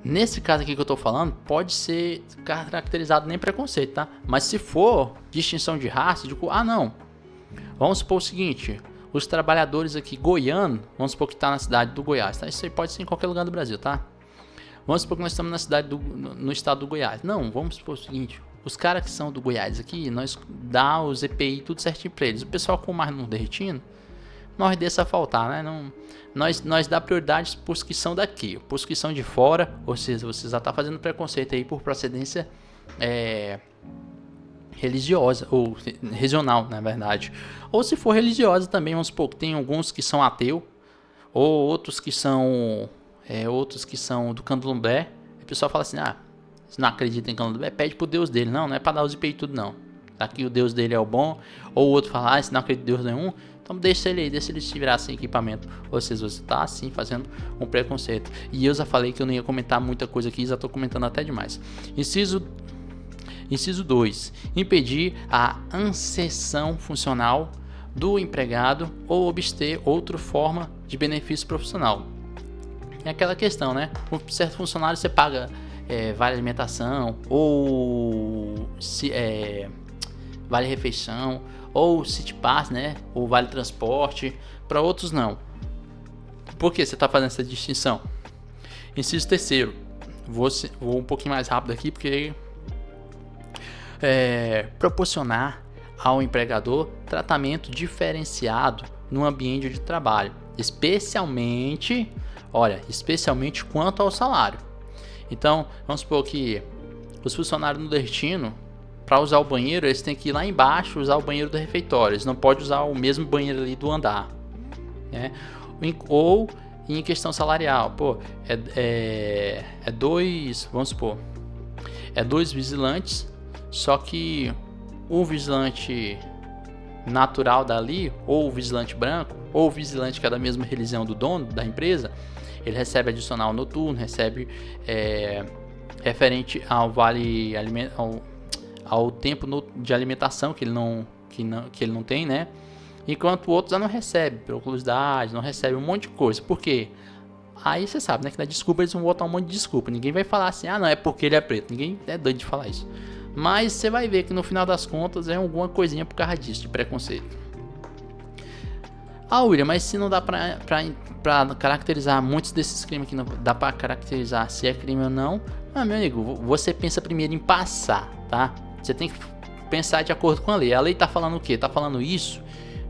Nesse caso aqui que eu tô falando, pode ser caracterizado nem preconceito, tá? Mas se for distinção de raça, não. Vamos supor o seguinte, os trabalhadores aqui goianos, vamos supor que tá na cidade do Goiás, tá? Isso aí pode ser em qualquer lugar do Brasil, tá? Vamos supor que nós estamos na cidade no estado do Goiás. Não, vamos supor o seguinte, os caras que são do Goiás aqui, nós dá os EPI tudo certinho pra eles. O pessoal com mais nordestino, nós deixa faltar, né? Não, nós dá prioridade para os que são daqui, para os que são de fora, ou seja, você já está fazendo preconceito aí por procedência religiosa, ou regional, na verdade. Ou se for religiosa também, vamos supor que tem alguns que são ateu, ou outros que são do candomblé. O pessoal fala assim, se não acredita em candomblé, pede pro Deus dele. Não é para dar os IPI tudo não. Aqui o Deus dele é o bom. Ou o outro fala, se não acredita em Deus nenhum, então deixa ele se virar sem equipamento. Ou seja, você está assim fazendo um preconceito. E eu já falei que eu não ia comentar muita coisa aqui, já estou comentando até demais. Inciso 2. Impedir a acessão funcional do empregado ou obter outra forma de benefício profissional. É aquela questão, né? Um certo funcionário você paga vale alimentação, ou vale refeição, ou city pass, né? Ou vale transporte. Para outros não. Por que você está fazendo essa distinção? Inciso terceiro. Vou um pouquinho mais rápido aqui, porque proporcionar ao empregador tratamento diferenciado no ambiente de trabalho, especialmente quanto ao salário. Então, vamos supor que os funcionários nordestinos, para usar o banheiro, eles têm que ir lá embaixo usar o banheiro do refeitório, eles não podem usar o mesmo banheiro ali do andar, né? Ou em questão salarial, vamos supor, dois vigilantes, só que o vigilante natural dali, ou o vigilante branco, ou o vigilante que é da mesma religião do dono da empresa, ele recebe adicional noturno, recebe referente ao vale ao tempo de alimentação que ele não tem, né? Enquanto o outro já não recebe, periculosidade, não recebe um monte de coisa. Por quê? Aí você sabe, né? Que na desculpa eles vão botar um monte de desculpa. Ninguém vai falar assim, não, é porque ele é preto. Ninguém é doido de falar isso. Mas você vai ver que no final das contas é alguma coisinha por causa disso, de preconceito. William, mas se não dá pra caracterizar muitos desses crimes aqui, não dá pra caracterizar se é crime ou não, meu amigo, você pensa primeiro em passar, tá? Você tem que pensar de acordo com a lei. A lei tá falando o quê? Tá falando isso?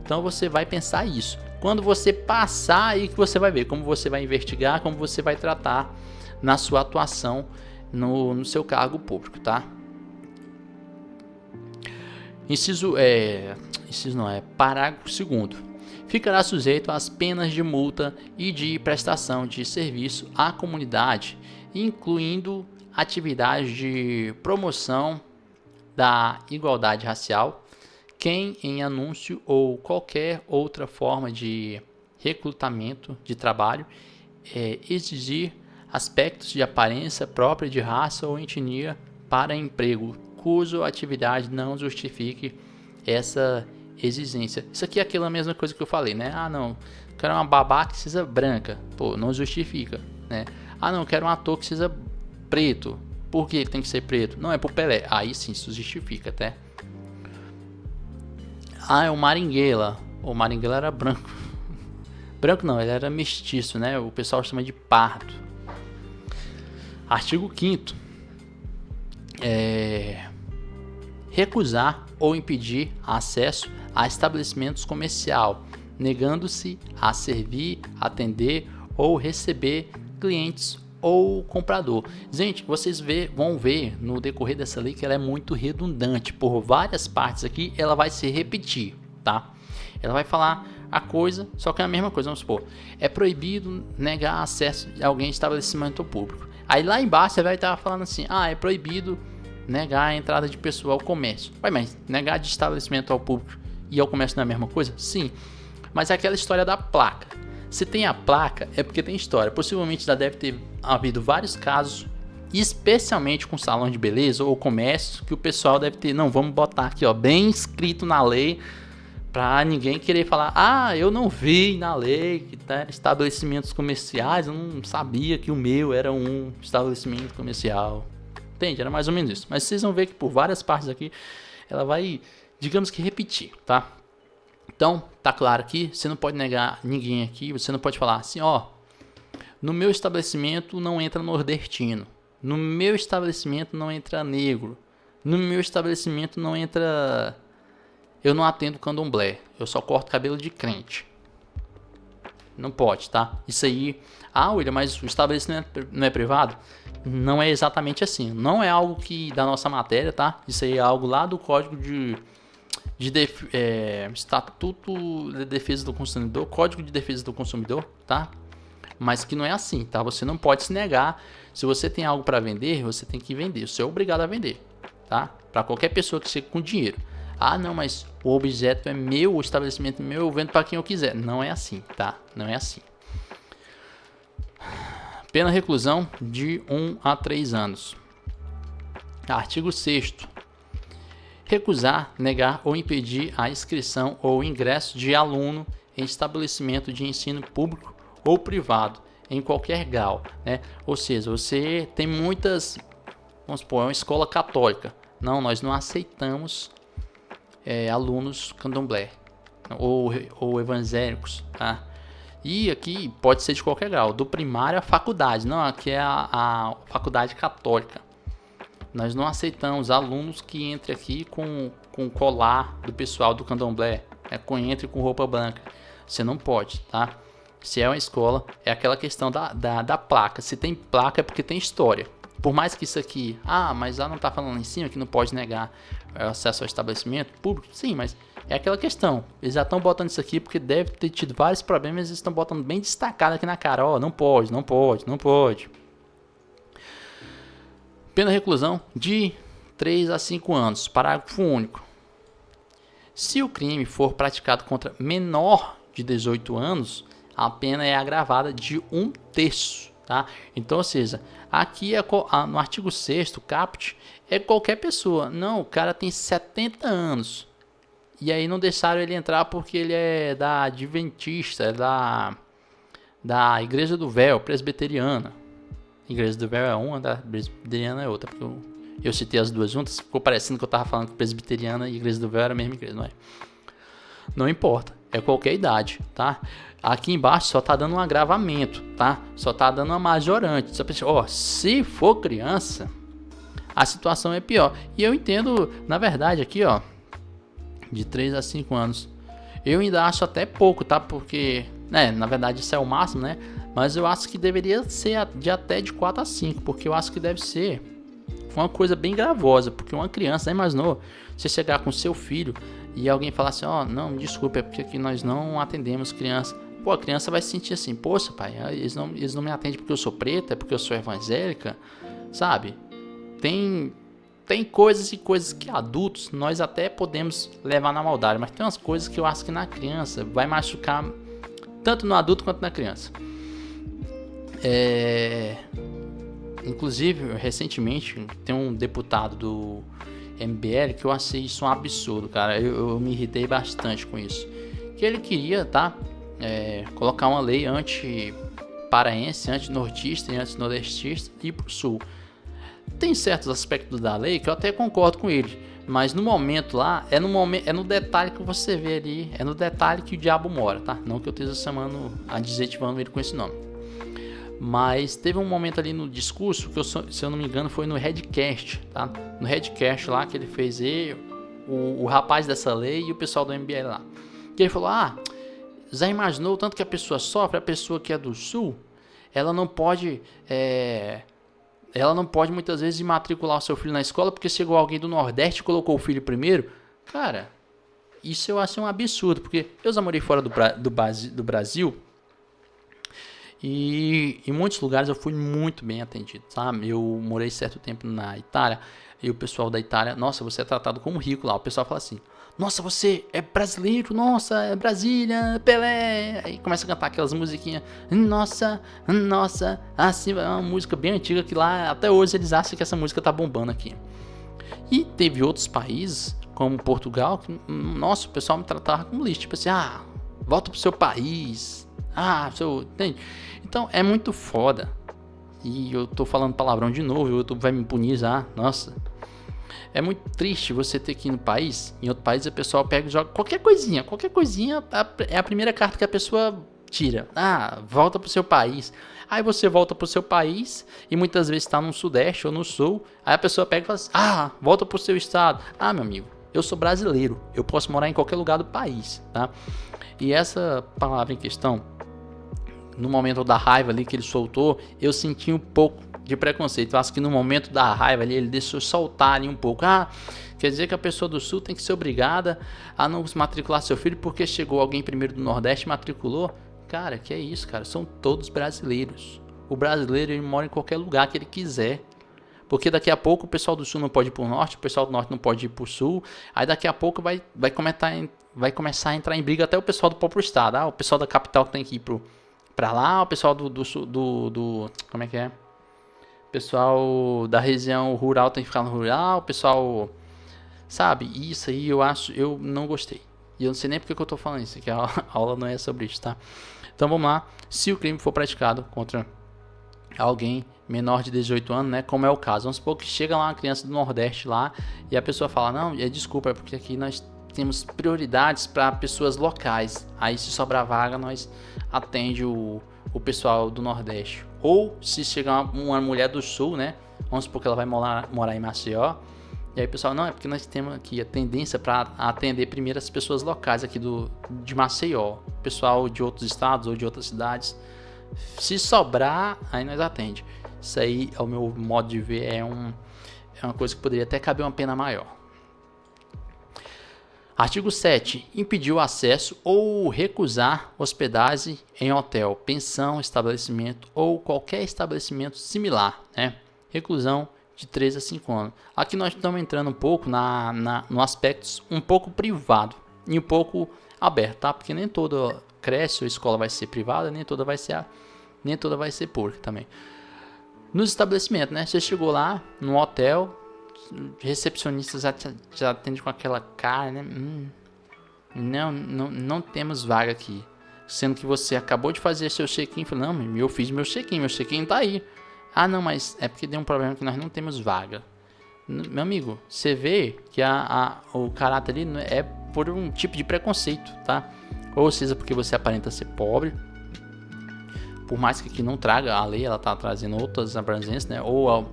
Então você vai pensar isso. Quando você passar, aí que você vai ver como você vai investigar, como você vai tratar na sua atuação no seu cargo público, tá? Parágrafo 2º. Ficará sujeito às penas de multa e de prestação de serviço à comunidade, incluindo atividades de promoção da igualdade racial, quem em anúncio ou qualquer outra forma de recrutamento de trabalho exigir aspectos de aparência própria de raça ou etnia para emprego, cuja atividade não justifique essa exigência. Isso aqui é aquela mesma coisa que eu falei, né? Não, quero uma babá que seja branca. Não justifica, né? Não, quero um ator que seja preto. Por que tem que ser preto? Não, é pro Pelé. Aí sim, isso justifica até. É o Maringuela. O Maringuela era branco. Branco não, ele era mestiço, né? O pessoal chama de pardo. Artigo 5º. Recusar ou impedir acesso a estabelecimentos comercial, negando-se a servir, atender ou receber clientes ou comprador. Gente, vocês vão ver no decorrer dessa lei que ela é muito redundante. Por várias partes aqui, ela vai se repetir, tá? Ela vai falar a coisa, só que é a mesma coisa. Vamos supor, é proibido negar acesso a alguém em estabelecimento público. Aí lá embaixo você vai estar falando assim, é proibido negar a entrada de pessoa ao comércio. Mas negar de estabelecimento ao público e ao comércio não é a mesma coisa? Sim, mas é aquela história da placa. Se tem a placa, é porque tem história. Possivelmente já deve ter havido vários casos, especialmente com salão de beleza ou comércio, que o pessoal deve ter, vamos botar aqui, bem escrito na lei, para ninguém querer falar, eu não vi na lei que tá estabelecimentos comerciais, eu não sabia que o meu era um estabelecimento comercial. Entende? Era mais ou menos isso. Mas vocês vão ver que por várias partes aqui, ela vai, digamos que repetir, tá? Então, tá claro aqui, você não pode negar ninguém aqui, você não pode falar assim, no meu estabelecimento não entra nordestino, no meu estabelecimento não entra negro, no meu estabelecimento não entra, eu não atendo candomblé, eu só corto cabelo de crente. Não pode, tá? Isso aí, William, mas o estabelecimento não é privado? Não é exatamente assim, não é algo que da nossa matéria, tá? Isso aí é algo lá do Código Estatuto de Defesa do Consumidor, Código de Defesa do Consumidor, tá? Mas que não é assim, tá? Você não pode se negar. Se você tem algo para vender, você tem que vender. Você é obrigado a vender, tá? Para qualquer pessoa que chegue com dinheiro. Não, mas o objeto é meu, o estabelecimento é meu, eu vendo para quem eu quiser. Não é assim, tá? Não é assim. Pena reclusão de 1 a 3 anos. Artigo 6º. recusar, negar ou impedir a inscrição ou ingresso de aluno em estabelecimento de ensino público ou privado, em qualquer grau, né? Ou seja, você tem muitas, vamos supor, é uma escola católica. Não, nós não aceitamos alunos candomblé ou evangélicos, tá? E aqui pode ser de qualquer grau, do primário à faculdade. Não, aqui é a faculdade católica. Nós não aceitamos alunos que entrem aqui com colar do pessoal do candomblé, entre com roupa branca. Você não pode, tá? Se é uma escola, é aquela questão da placa. Se tem placa é porque tem história. Por mais que isso aqui, mas lá não tá falando em cima que não pode negar acesso ao estabelecimento público. Sim, mas é aquela questão. Eles já estão botando isso aqui porque deve ter tido vários problemas. Eles estão botando bem destacado aqui na cara. Ó, não pode, não pode, não pode. Pena de reclusão de 3 a 5 anos. Parágrafo único. Se o crime for praticado contra menor de 18 anos, a pena é agravada de 1/3. Tá? Então, ou seja, aqui no artigo 6º, caput, é qualquer pessoa. Não, o cara tem 70 anos. E aí não deixaram ele entrar porque ele é da Adventista, da Igreja do Véu, presbiteriana. Igreja do Véu é uma, da presbiteriana é outra. Porque eu citei as duas juntas, ficou parecendo que eu estava falando que presbiteriana e Igreja do Véu era a mesma igreja, não é? Não importa, é qualquer idade, tá? Aqui embaixo só tá dando um agravamento, tá? Só tá dando uma majorante. Se for criança, a situação é pior. E eu entendo, na verdade, aqui, ó, de 3 a 5 anos. Eu ainda acho até pouco, tá? Porque, na verdade isso é o máximo, né? Mas eu acho que deveria ser até de 4 a 5, porque eu acho que deve ser uma coisa bem gravosa, porque uma criança, imaginou você chegar com seu filho e alguém falar assim, não, me desculpe, é porque aqui nós não atendemos criança. Pô, a criança vai se sentir assim, poxa pai, eles não me atendem porque eu sou preta, é porque eu sou evangélica, sabe? Tem coisas e coisas que adultos nós até podemos levar na maldade, mas tem umas coisas que eu acho que na criança vai machucar tanto no adulto quanto na criança. Inclusive, recentemente, tem um deputado do MBL que eu achei isso um absurdo, cara. Eu me irritei bastante com isso. Que ele queria, tá? Colocar uma lei anti-paraense, anti-nortista e anti-nordestista e ir pro sul. Tem certos aspectos da lei que eu até concordo com ele, mas no momento lá, é no detalhe que você vê ali, é no detalhe que o diabo mora, tá? Não que eu esteja adjetivando ele com esse nome. Mas teve um momento ali no discurso, que se eu não me engano foi no Redcast, tá? No Redcast lá que ele fez o rapaz dessa lei e o pessoal do MBL lá. Que ele falou, já imaginou o tanto que a pessoa sofre, a pessoa que é do sul, ela não pode muitas vezes matricular o seu filho na escola porque chegou alguém do Nordeste e colocou o filho primeiro. Cara, isso eu acho um absurdo, porque eu já morei fora do Brasil e em muitos lugares eu fui muito bem atendido, sabe? Eu morei certo tempo na Itália e o pessoal da Itália, nossa, você é tratado como rico lá. O pessoal fala assim, nossa, você é brasileiro, nossa, é Brasília, Pelé. Aí começa a cantar aquelas musiquinhas, nossa, assim, é uma música bem antiga que lá, até hoje eles acham que essa música tá bombando aqui. E teve outros países, como Portugal, que, nossa, o pessoal me tratava como lixo, tipo assim, volta pro seu país, entende? Então, é muito foda. E eu tô falando palavrão de novo, o YouTube vai me punir já, nossa. É muito triste você ter que ir no país, em outro país, a pessoa pega e joga qualquer coisinha é a primeira carta que a pessoa tira. Volta pro seu país. Aí você volta pro seu país e muitas vezes está no sudeste ou no sul, aí a pessoa pega e fala assim, volta pro seu estado. Meu amigo, eu sou brasileiro, eu posso morar em qualquer lugar do país, tá? E essa palavra em questão, no momento da raiva ali que ele soltou, eu senti um pouco de preconceito. Eu acho que no momento da raiva ali, ele deixou soltar ali um pouco. Quer dizer que a pessoa do sul tem que ser obrigada a não matricular seu filho porque chegou alguém primeiro do Nordeste e matriculou? Cara, que é isso, cara? São todos brasileiros. O brasileiro, ele mora em qualquer lugar que ele quiser. Porque daqui a pouco o pessoal do sul não pode ir pro norte, o pessoal do norte não pode ir pro sul. Aí daqui a pouco vai começar a entrar em briga até o pessoal do próprio estado. O pessoal da capital que tem que ir pra lá, o pessoal do como é que é? O pessoal da região rural tem que ficar no rural, o pessoal, Sabe? E isso aí eu não gostei. E eu não sei nem porque que eu tô falando isso, que a aula não é sobre isso, tá? Então vamos lá. Se o crime for praticado contra alguém menor de 18 anos, né, como é o caso, vamos supor que chega lá uma criança do Nordeste lá e a pessoa fala, não, desculpa, é porque aqui nós temos prioridades para pessoas locais, aí se sobrar vaga nós atende o pessoal do Nordeste. Ou se chegar uma mulher do Sul, né, vamos supor que ela vai morar em Maceió, e aí pessoal, não, é porque nós temos aqui a tendência para atender primeiro as pessoas locais aqui de Maceió, pessoal de outros estados ou de outras cidades. Se sobrar, aí nós atende. Isso aí, ao meu modo de ver, é uma coisa que poderia até caber uma pena maior. Artigo 7. Impedir o acesso ou recusar hospedagem em hotel, pensão, estabelecimento ou qualquer estabelecimento similar, né? Reclusão de 3 a 5 anos. Aqui nós estamos entrando um pouco no aspecto um pouco privado e um pouco aberto, tá? Porque nem toda creche ou escola vai ser privada, nem toda vai ser pública também. Nos estabelecimentos, né? Você chegou lá no hotel, recepcionista já atende com aquela cara, né? Não temos vaga aqui. Sendo que você acabou de fazer seu check-in. Falou, não, eu fiz meu check-in tá aí. Ah, não, mas é porque deu um problema que nós não temos vaga. Meu amigo, você vê que o caráter ali é por um tipo de preconceito, tá? Ou seja, porque você aparenta ser pobre. Por mais que aqui não traga a lei, ela tá trazendo outras abrangências, né? Ou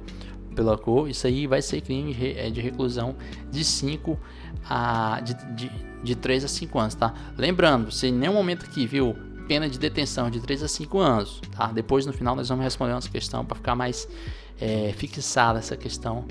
pela cor, isso aí vai ser crime de reclusão de 5 de 3 a 5 anos, tá? Lembrando, se em nenhum momento aqui viu pena de detenção de 3 a 5 anos, tá? Depois no final nós vamos responder essa questão para ficar mais fixada essa questão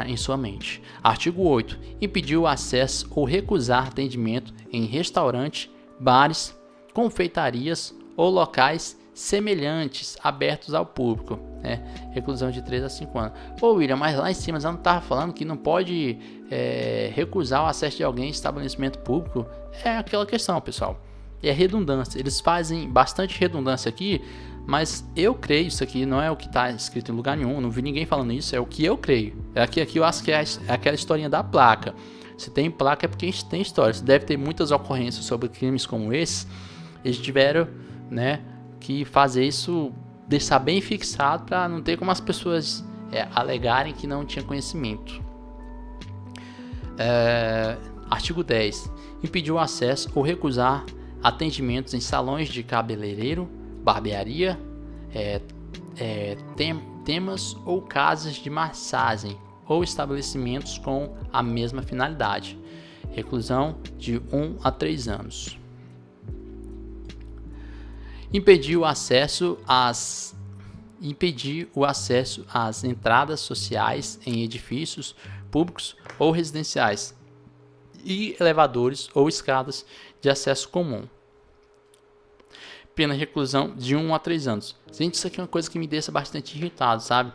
em sua mente. Artigo 8. Impedir o acesso ou recusar atendimento em restaurantes, bares, confeitarias ou locais semelhantes abertos ao público, né? Reclusão de 3 a 5 anos. Pô, William, mas lá em cima já não estava falando que não pode recusar o acesso de alguém em estabelecimento público? É aquela questão, pessoal. É redundância. Eles fazem bastante redundância aqui, mas eu creio, isso aqui não é o que está escrito em lugar nenhum, não vi ninguém falando isso, é o que eu creio. Aqui eu acho que é aquela historinha da placa. Se tem placa é porque a gente tem história. Se deve ter muitas ocorrências sobre crimes como esse, eles tiveram, né, que fazer isso, deixar bem fixado para não ter como as pessoas alegarem que não tinha conhecimento. Artigo 10. Impedir o acesso ou recusar atendimentos em salões de cabeleireiro, barbearia, temas ou casas de massagem ou estabelecimentos com a mesma finalidade. Reclusão de 1 a 3 anos. Impedir o acesso às entradas sociais em edifícios públicos ou residenciais e elevadores ou escadas de acesso comum. Pena de reclusão de 1 a 3 anos. Gente, isso aqui é uma coisa que me deixa bastante irritado, sabe?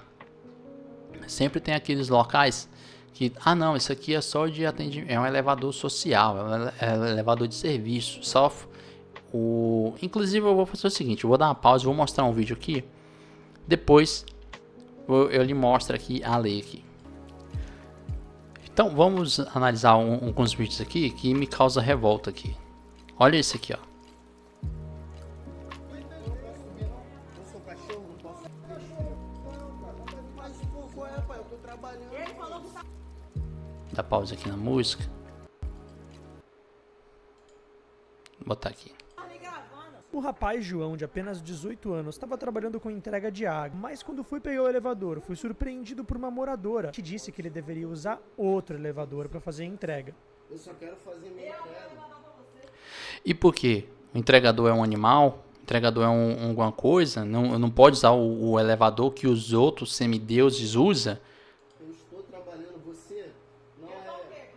Sempre tem aqueles locais que, não, isso aqui é só de atendimento, é um elevador social, é um elevador de serviço, Inclusive eu vou fazer o seguinte, eu vou dar uma pausa, vou mostrar um vídeo aqui, depois eu lhe mostro aqui a lei aqui. Então vamos analisar alguns vídeos aqui que me causa revolta aqui. Olha esse aqui, ó. Dá pausa aqui na música. Vou botar aqui. O rapaz João, de apenas 18 anos, estava trabalhando com entrega de água, mas quando fui pegar o elevador, fui surpreendido por uma moradora que disse que ele deveria usar outro elevador para fazer a entrega. Eu só quero fazer minha entrega. E por quê? O entregador é um animal? O entregador é alguma coisa? Não pode usar o elevador que os outros semideuses usam? Eu estou trabalhando, você não é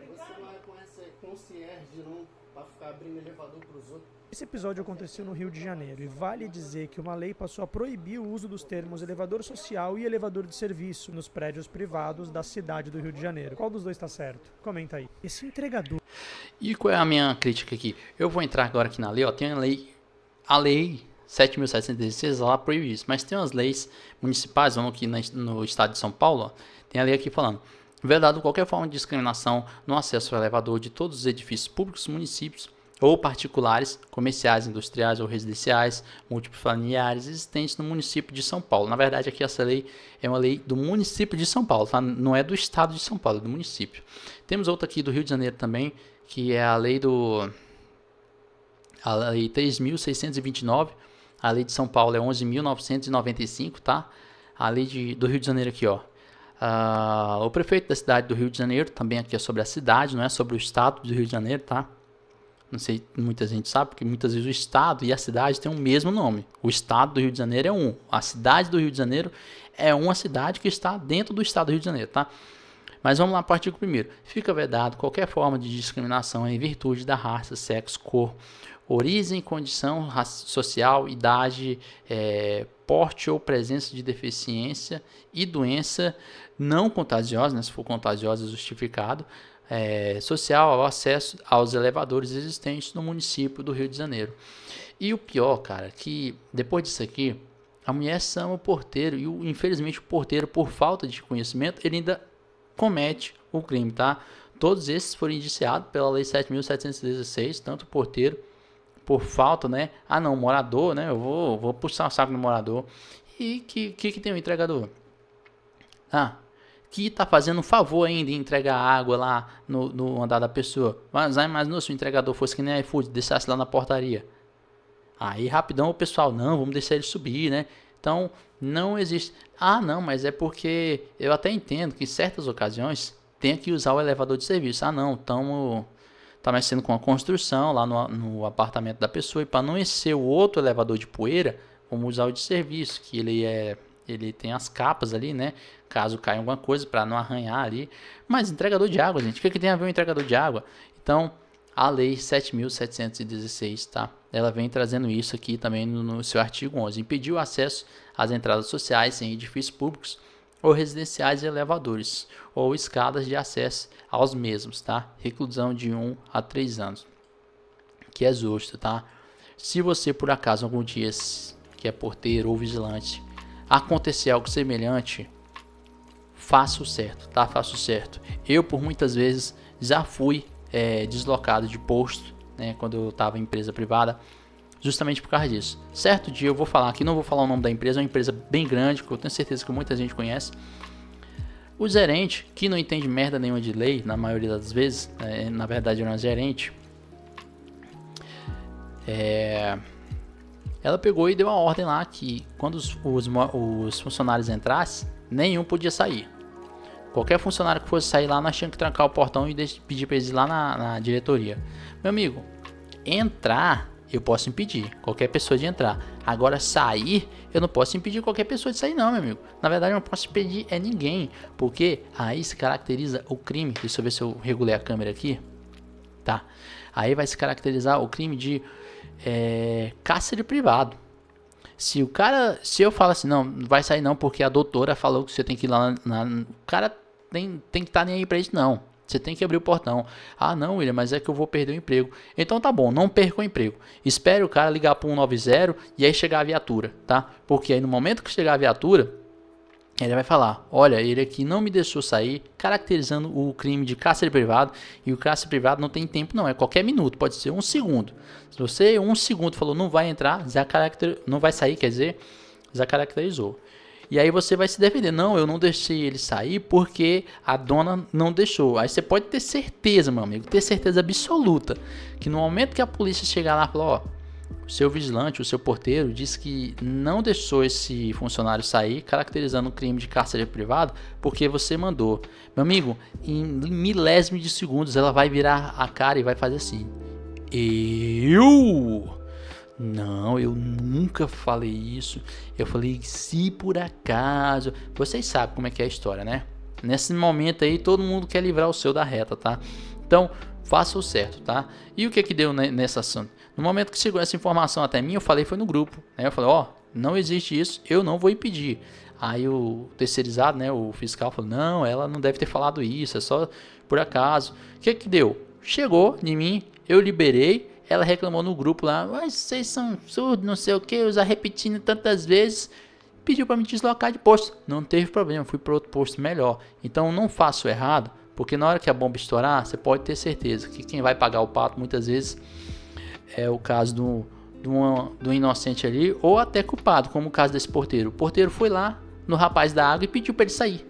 concierge não para ficar abrindo elevador para os outros. Esse episódio aconteceu no Rio de Janeiro e vale dizer que uma lei passou a proibir o uso dos termos elevador social e elevador de serviço nos prédios privados da cidade do Rio de Janeiro. Qual dos dois está certo? Comenta aí. Esse entregador... E qual é a minha crítica aqui? Eu vou entrar agora aqui na lei, ó, tem a lei 7.716, ela proíbe isso, mas tem umas leis municipais, vamos aqui no estado de São Paulo, ó, tem a lei aqui falando, vedado qualquer forma de discriminação no acesso ao elevador de todos os edifícios públicos, municípios ou particulares, comerciais, industriais ou residenciais, multifamiliares existentes no município de São Paulo. Na verdade, aqui essa lei é uma lei do município de São Paulo, tá? Não é do estado de São Paulo, é do município. Temos outra aqui do Rio de Janeiro também, que é a lei 3.629. A lei de São Paulo é 11.995, tá? A lei do Rio de Janeiro aqui, ó. O prefeito da cidade do Rio de Janeiro, também aqui é sobre a cidade, não é sobre o estado do Rio de Janeiro, tá? Não sei, muita gente sabe, porque muitas vezes o estado e a cidade têm o mesmo nome. O estado do Rio de Janeiro é um. A cidade do Rio de Janeiro é uma cidade que está dentro do estado do Rio de Janeiro, tá? Mas vamos lá para o artigo 1º. Fica vedado qualquer forma de discriminação em virtude da raça, sexo, cor, origem, condição social, idade, porte ou presença de deficiência e doença não contagiosa, né, se for contagiosa justificado, social ao acesso aos elevadores existentes no município do Rio de Janeiro. E o pior, cara, que depois disso aqui, a mulher chama o porteiro e infelizmente o porteiro, por falta de conhecimento, ele ainda comete o crime, tá? Todos esses foram indiciados pela lei 7.716, tanto o porteiro por falta, né? Ah, não, morador, né? Eu vou puxar o saco do morador. E que tem o entregador? Que tá fazendo um favor ainda em entregar água lá no andar da pessoa. Mas se o entregador fosse que nem iFood, deixasse lá na portaria. Aí rapidão o pessoal, não, vamos deixar ele subir, né? Então, não existe. Não, mas é porque eu até entendo que em certas ocasiões tem que usar o elevador de serviço. Tá mexendo com a construção lá no apartamento da pessoa, e para não encher o outro elevador de poeira, vamos usar o de serviço, que ele tem as capas ali, né? Caso caia alguma coisa, para não arranhar ali. Mas entregador de água, gente, o que tem a ver um entregador de água? Então, a lei 7.716, tá? Ela vem trazendo isso aqui também no seu artigo 11. Impedir o acesso às entradas sociais em edifícios públicos ou residenciais e elevadores, ou escadas de acesso aos mesmos, tá? Reclusão de 1 a 3 anos, que é justo, tá? Se você, por acaso, algum dia, que é porteiro ou vigilante, acontecer algo semelhante, faça o certo, tá? Faça o certo. Eu, por muitas vezes, já fui deslocado de posto, né? Quando eu estava em empresa privada, justamente por causa disso. Certo dia eu vou falar aqui, não vou falar o nome da empresa, é uma empresa bem grande, que eu tenho certeza que muita gente conhece. O gerente, que não entende merda nenhuma de lei, na maioria das vezes, na verdade era uma gerente, ela pegou e deu uma ordem lá que quando os funcionários entrassem, nenhum podia sair. Qualquer funcionário que fosse sair lá, nós tínhamos que trancar o portão e pedir para eles ir lá na diretoria. Meu amigo, entrar eu posso impedir qualquer pessoa de entrar. Agora sair, eu não posso impedir qualquer pessoa de sair não, meu amigo. Na verdade eu não posso impedir ninguém, porque aí se caracteriza o crime. Deixa eu ver se eu regulei a câmera aqui. Tá. Aí vai se caracterizar o crime de cárcere privado. Se eu falo assim, não vai sair não porque a doutora falou que você tem que ir lá o cara tem que estar nem aí pra isso, não. Você tem que abrir o portão. Não, William, mas é que eu vou perder o emprego. Então tá bom, não perca o emprego. Espere o cara ligar para 190 e aí chegar a viatura, tá? Porque aí no momento que chegar a viatura, ele vai falar, olha, ele aqui não me deixou sair, caracterizando o crime de cárcere privado. E o cárcere privado não tem tempo não, é qualquer minuto, pode ser 1 segundo. Se você 1 segundo falou não vai entrar, não vai sair, quer dizer, já caracterizou. E aí você vai se defender. Não, eu não deixei ele sair porque a dona não deixou. Aí você pode ter certeza, meu amigo, ter certeza absoluta, que no momento que a polícia chegar lá e falar, o seu vigilante, o seu porteiro disse que não deixou esse funcionário sair, caracterizando o crime de cárcere privado, porque você mandou. Meu amigo, em milésimos de segundos ela vai virar a cara e vai fazer assim. Não, eu nunca falei isso. Eu falei se por acaso. Vocês sabem como é que é a história, né? Nesse momento aí todo mundo quer livrar o seu da reta, tá? Então faça o certo, tá? E o que deu nessa ação? No momento que chegou essa informação até mim, eu falei foi no grupo, né? Eu falei, não existe isso, eu não vou impedir. Aí o terceirizado, né, o fiscal falou, não, ela não deve ter falado isso, é só por acaso. O que deu? Chegou em mim, eu liberei. Ela reclamou no grupo lá, mas vocês são surdos, não sei o que, eu já repetindo tantas vezes. pediu para me deslocar de posto. Não teve problema, fui para outro posto melhor. Então não faço errado, porque na hora que a bomba estourar, você pode ter certeza que quem vai pagar o pato muitas vezes é o caso do inocente ali, ou até culpado, como o caso desse porteiro. O porteiro foi lá no rapaz da água e pediu para ele sair.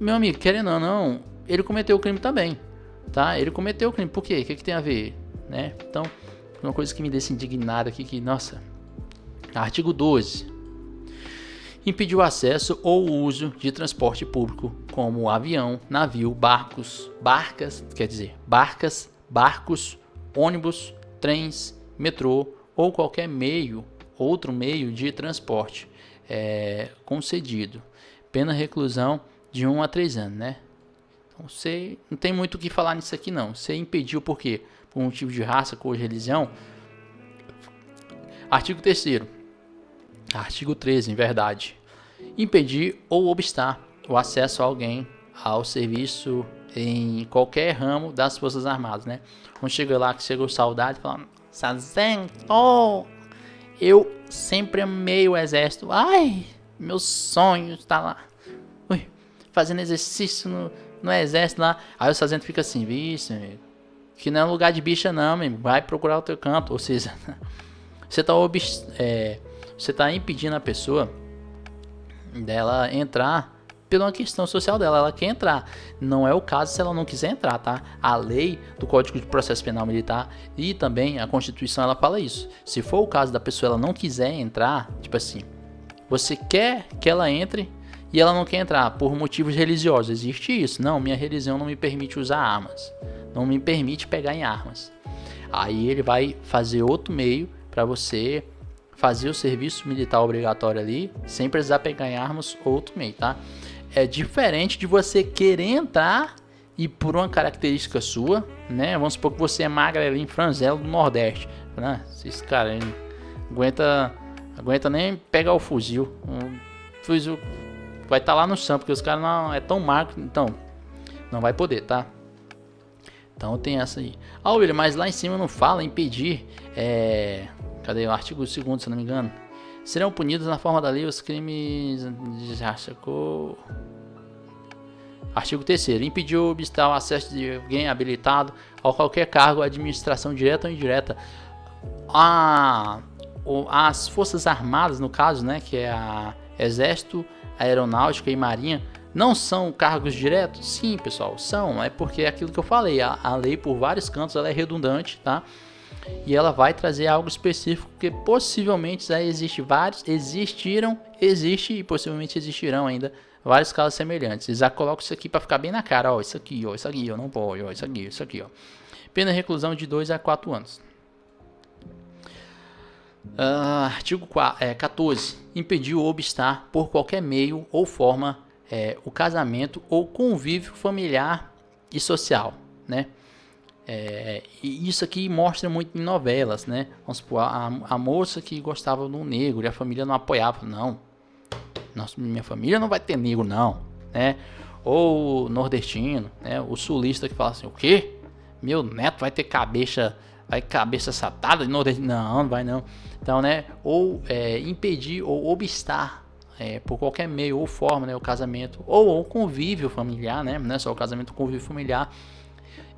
Meu amigo, querendo ou não, ele cometeu o crime também, tá? Ele cometeu o crime, por quê? O que tem a ver, né? Então, uma coisa que me deixa indignado aqui, que, nossa... Artigo 12. Impedir o acesso ou o uso de transporte público, como avião, navio, barcos, ônibus, trens, metrô ou qualquer outro meio de transporte concedido. Pena reclusão de 1 a 3 anos, né? Então, você não tem muito o que falar nisso aqui, não. Você impediu por quê? Por motivo de raça, cor, religião. Artigo 3º. Artigo 13, em verdade. Impedir ou obstar o acesso a alguém ao serviço em qualquer ramo das Forças Armadas, né? Quando chega lá, que chega o soldado falando, sargento, eu sempre amei o exército. Ai, meu sonho está lá. Ui, fazendo exercício no exército lá. Aí o sargento fica assim, vixe, amigo, que não é lugar de bicha não, amigo. Vai procurar o teu canto. Ou seja, você tá impedindo a pessoa dela entrar pela uma questão social dela. Ela quer entrar. Não é o caso se ela não quiser entrar, tá? A lei do Código de Processo Penal Militar e também a Constituição, ela fala isso. Se for o caso da pessoa ela não quiser entrar, tipo assim, você quer que ela entre e ela não quer entrar por motivos religiosos. Existe isso. Não, minha religião não me permite usar armas. Não me permite pegar em armas. Aí ele vai fazer outro meio para você fazer o serviço militar obrigatório ali, sem precisar pegar em armas, outro meio, tá? É diferente de você querer entrar e por uma característica sua, né? Vamos supor que você é magrelinho, franzelo do Nordeste, né? Esses caras aguenta nem pegar o fuzil. O fuzil vai estar lá no chão, porque os caras não é tão magro, então não vai poder, tá? Então tem essa aí. Ah, William, mas lá em cima não fala impedir, cadê o artigo 2º, se não me engano? Serão punidos na forma da lei os crimes... Já sacou? Artigo 3º. Impedir ou obstar o acesso de alguém habilitado a qualquer cargo, administração direta ou indireta. As Forças Armadas, no caso, né, que é a Exército, Aeronáutica e Marinha, não são cargos diretos? Sim, pessoal, são. É porque é aquilo que eu falei. A lei, por vários cantos, ela é redundante, tá? E ela vai trazer algo específico que possivelmente já existe existe e possivelmente existirão ainda vários casos semelhantes. Eles já colocam isso aqui para ficar bem na cara, ó, isso aqui, ó, não pode, ó, isso aqui, ó. Pena de reclusão de 2 a 4 anos. Artigo 14. Impedir ou obstar por qualquer meio ou forma o casamento ou convívio familiar e social, né? E isso aqui mostra muito em novelas, né? Vamos supor, a moça que gostava de um negro e a família não apoiava. Não, minha família não vai ter negro, não, né? Ou nordestino, né? O sulista que fala assim, o quê? Meu neto vai ter cabeça satada de nordestino? Não, não vai não. Então, né? Ou impedir ou obstar por qualquer meio ou forma, né? O casamento ou o convívio familiar, né? Não é só o casamento, o convívio familiar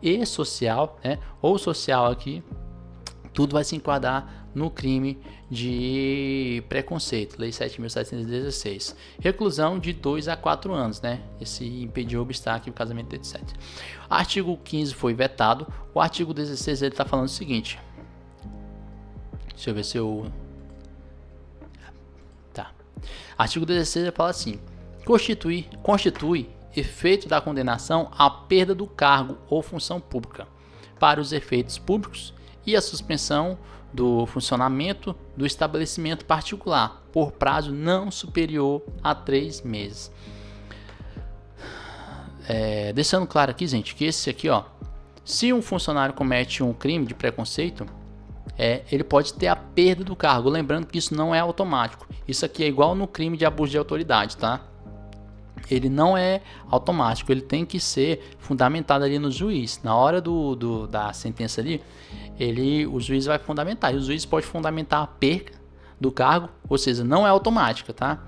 e social, né? Ou social aqui, tudo vai se enquadrar no crime de preconceito, Lei 7.716. Reclusão de 2 a 4 anos, né? Esse impedir ou obstar aqui o casamento, etc. Artigo 15 foi vetado. O artigo 16 ele está falando o seguinte. Deixa eu ver se eu... Tá. Artigo 16 ele fala assim: constitui efeito da condenação a perda do cargo ou função pública para os efeitos públicos e a suspensão do funcionamento do estabelecimento particular por prazo não superior a 3 meses. Deixando claro aqui, gente, que esse aqui, ó, se um funcionário comete um crime de preconceito, ele pode ter a perda do cargo. Lembrando que isso não é automático. Isso aqui é igual no crime de abuso de autoridade, tá? Ele não é automático, ele tem que ser fundamentado ali no juiz. Na hora da sentença ali, o juiz vai fundamentar. E o juiz pode fundamentar a perda do cargo, ou seja, não é automática, tá?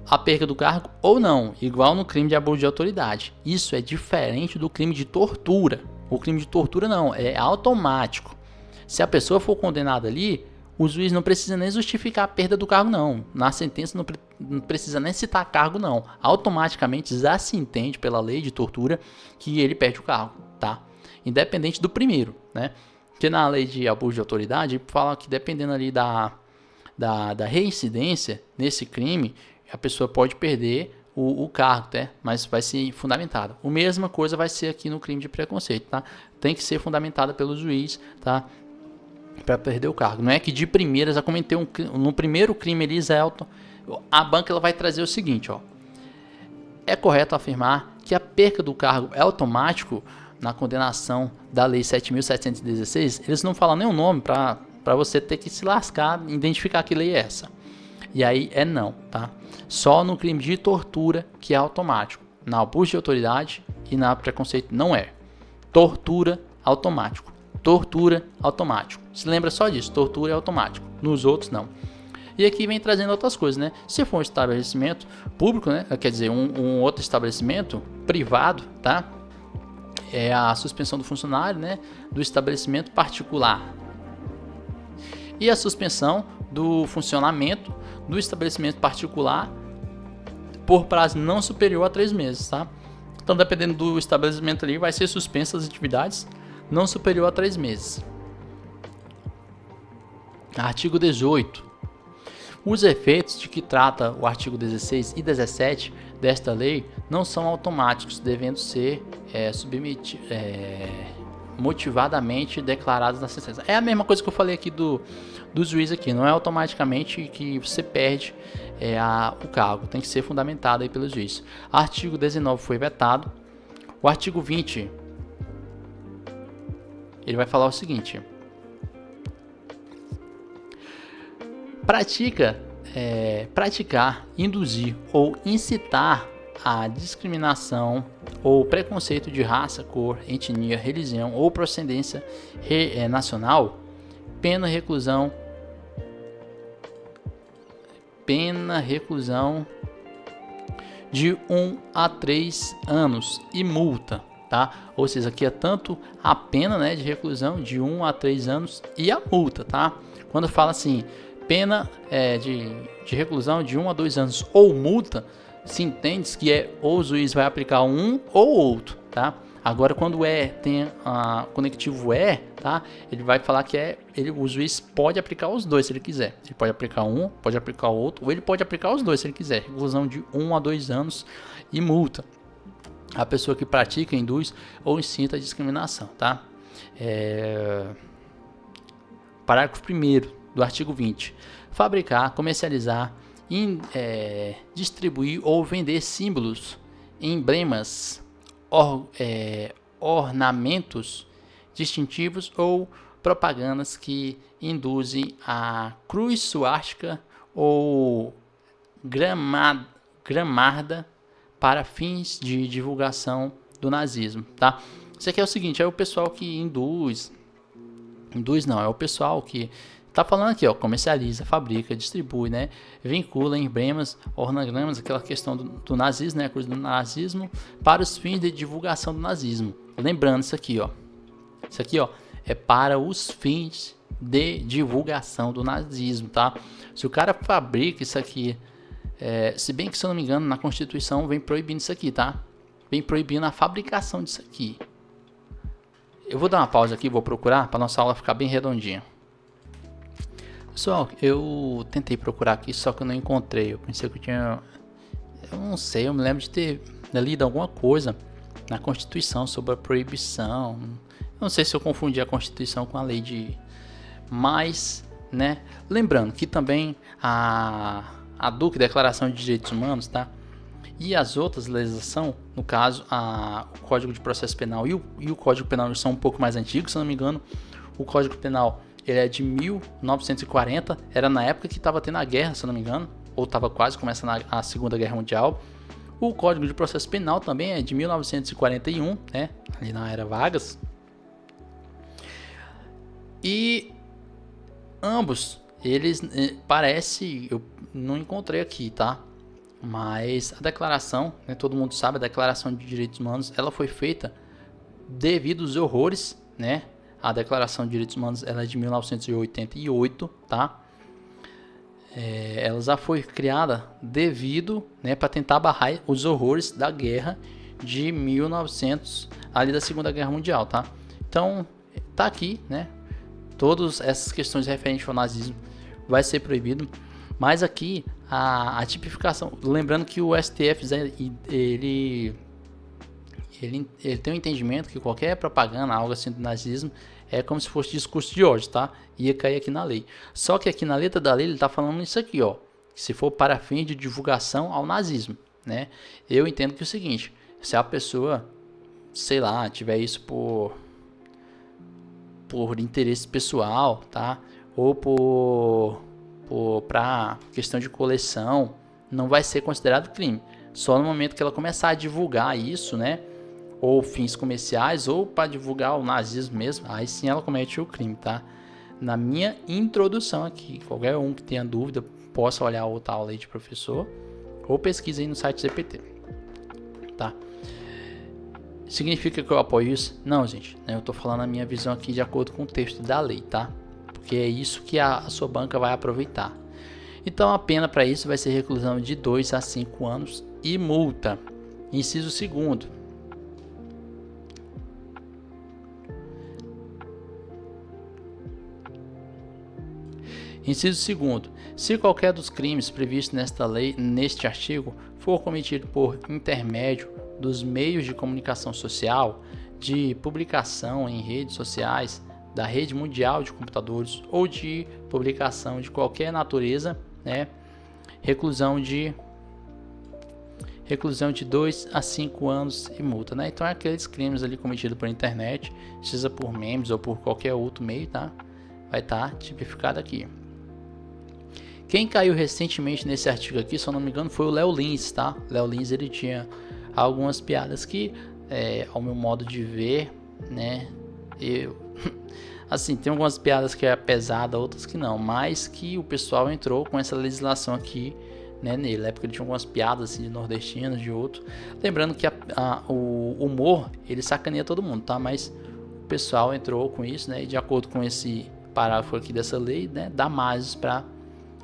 a perda do cargo ou não, igual no crime de abuso de autoridade. Isso é diferente do crime de tortura. O crime de tortura não, é automático. Se a pessoa for condenada ali, o juiz não precisa nem justificar a perda do cargo não. Na sentença não precisa nem citar cargo não. Automaticamente já se entende pela lei de tortura que ele perde o cargo, tá? Independente do primeiro, né? Porque na lei de abuso de autoridade fala que dependendo ali da reincidência nesse crime, a pessoa pode perder o cargo, tá? Mas vai ser fundamentada. A mesma coisa vai ser aqui no crime de preconceito, tá? Tem que ser fundamentada pelo juiz, tá? Para perder o cargo. Não é que de primeira já cometeu no primeiro crime ali, a banca ela vai trazer o seguinte, ó. É correto afirmar que a perca do cargo é automático na condenação da lei 7.716. Eles não falam nem o nome para você ter que se lascar, identificar que lei é essa. E aí é não, tá? Só no crime de tortura que é automático. Na abuso de autoridade e na preconceito não é. Tortura automático. Tortura automático. Se lembra só disso, tortura é automático. Nos outros não. E aqui vem trazendo outras coisas, né? Se for um estabelecimento público, né? Quer dizer, um outro estabelecimento privado, tá? É a suspensão do funcionário, né? Do estabelecimento particular. E a suspensão do funcionamento do estabelecimento particular por prazo não superior a 3 meses, tá? Então, dependendo do estabelecimento ali, vai ser suspensas as atividades não superior a 3 meses. Artigo 18. Os efeitos de que trata o artigo 16 e 17 desta lei não são automáticos, devendo ser motivadamente declarados na sentença. É a mesma coisa que eu falei aqui do juiz aqui, não é automaticamente que você perde o cargo, tem que ser fundamentado aí pelo juiz. Artigo 19 foi vetado. O artigo 20 ele vai falar o seguinte: praticar, induzir ou incitar a discriminação ou preconceito de raça, cor, etnia, religião ou procedência nacional, pena reclusão de 1 a 3 anos e multa, tá? Ou seja, aqui é tanto a pena, né, de reclusão de 1 a 3 anos e a multa, tá? Quando fala assim, pena de reclusão de 1 a 2 anos ou multa, se entende que ou o juiz vai aplicar um ou outro, tá? Agora, quando tem a conectivo tá? Ele vai falar que o juiz pode aplicar os dois se ele quiser. Ele pode aplicar um, pode aplicar o outro, ou ele pode aplicar os dois se ele quiser. Reclusão de 1 a 2 anos e multa a pessoa que pratica, induz ou incita a discriminação, tá? Parágrafo 1º do artigo 20. Fabricar, comercializar, distribuir ou vender símbolos, emblemas, ornamentos distintivos ou propagandas que induzem a cruz suástica ou gramarda para fins de divulgação do nazismo, tá? Isso aqui é o seguinte, é o pessoal que induz não, é o pessoal que tá falando aqui, ó, comercializa, fabrica, distribui, né, vincula emblemas, ornagramas, aquela questão do nazismo, né, a cruz do nazismo, para os fins de divulgação do nazismo. Lembrando isso aqui, ó, é para os fins de divulgação do nazismo, tá? Se o cara fabrica isso aqui, se bem que, se eu não me engano, na Constituição vem proibindo isso aqui, tá? Vem proibindo a fabricação disso aqui. Eu vou dar uma pausa aqui, vou procurar para nossa aula ficar bem redondinha. Pessoal, eu tentei procurar aqui, só que eu não encontrei. Eu pensei que eu não sei, eu me lembro de ter lido alguma coisa na Constituição sobre a proibição. Eu não sei se eu confundi a Constituição com a lei de... Mas, né? Lembrando que também a DUC, Declaração de Direitos Humanos, tá? E as outras legislações, no caso, o Código de Processo Penal e o Código Penal são um pouco mais antigos, se não me engano. O Código Penal ele é de 1940, era na época que estava tendo a guerra, se não me engano, ou estava quase começando a Segunda Guerra Mundial. O Código de Processo Penal também é de 1941, né? Ali na era Vargas. E ambos, eles parece, eu não encontrei aqui, tá? Mas a declaração, né, todo mundo sabe, a Declaração de Direitos Humanos, ela foi feita devido aos horrores, né? A Declaração de Direitos Humanos ela é de 1988, tá? Ela já foi criada devido, né, para tentar barrar os horrores da guerra de 1900, ali da Segunda Guerra Mundial, tá? Então, tá aqui, né? Todas essas questões referentes ao nazismo vai ser proibido, mas aqui a tipificação, lembrando que o STF ele tem um entendimento que qualquer propaganda, algo assim do nazismo, é como se fosse discurso de ódio, tá? Ia cair aqui na lei. Só que aqui na letra da lei ele tá falando isso aqui, ó, se for para fim de divulgação ao nazismo, né? Eu entendo que é o seguinte, se a pessoa, sei lá, tiver isso por interesse pessoal, tá? Ou para questão de coleção, não vai ser considerado crime. Só no momento que ela começar a divulgar isso, né? Ou fins comerciais, ou para divulgar o nazismo mesmo, aí sim ela comete o crime, tá? Na minha introdução aqui, qualquer um que tenha dúvida, possa olhar outra aula aí de professor, ou pesquisa aí no site CPT, tá? Significa que eu apoio isso? Não, gente, né? Eu tô falando a minha visão aqui de acordo com o texto da lei, tá? Porque é isso que a sua banca vai aproveitar. Então a pena para isso vai ser reclusão de 2 a 5 anos e multa. Inciso 2º. Inciso 2º. Se qualquer dos crimes previstos nesta lei, neste artigo, for cometido por intermédio dos meios de comunicação social, de publicação em redes sociais, da rede mundial de computadores ou de publicação de qualquer natureza, né, reclusão de 2 a 5 anos e multa, né? Então é aqueles crimes ali cometidos por internet, seja por memes ou por qualquer outro meio, tá? Vai estar tipificado aqui. Quem caiu recentemente nesse artigo aqui, se eu não me engano, foi o Léo Lins, tá? Léo Lins, ele tinha algumas piadas que, ao meu modo de ver, né, assim, tem algumas piadas que é pesada, outras que não, mas que o pessoal entrou com essa legislação aqui, né, nele. Na época ele tinha algumas piadas assim, de nordestinos, de outro. Lembrando que o humor, ele sacaneia todo mundo, tá? Mas o pessoal entrou com isso, né, e de acordo com esse parágrafo aqui dessa lei, né, dá margens para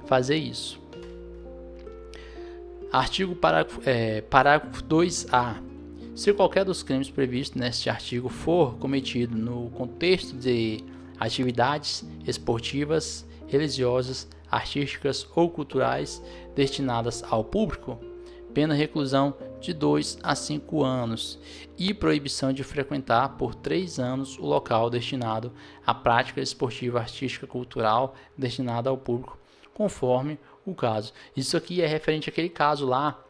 fazer isso. Artigo parágrafo 2A. Se qualquer dos crimes previstos neste artigo for cometido no contexto de atividades esportivas, religiosas, artísticas ou culturais destinadas ao público, pena reclusão de 2 a 5 anos e proibição de frequentar por 3 anos o local destinado à prática esportiva, artística, cultural destinada ao público, conforme o caso. Isso aqui é referente àquele caso lá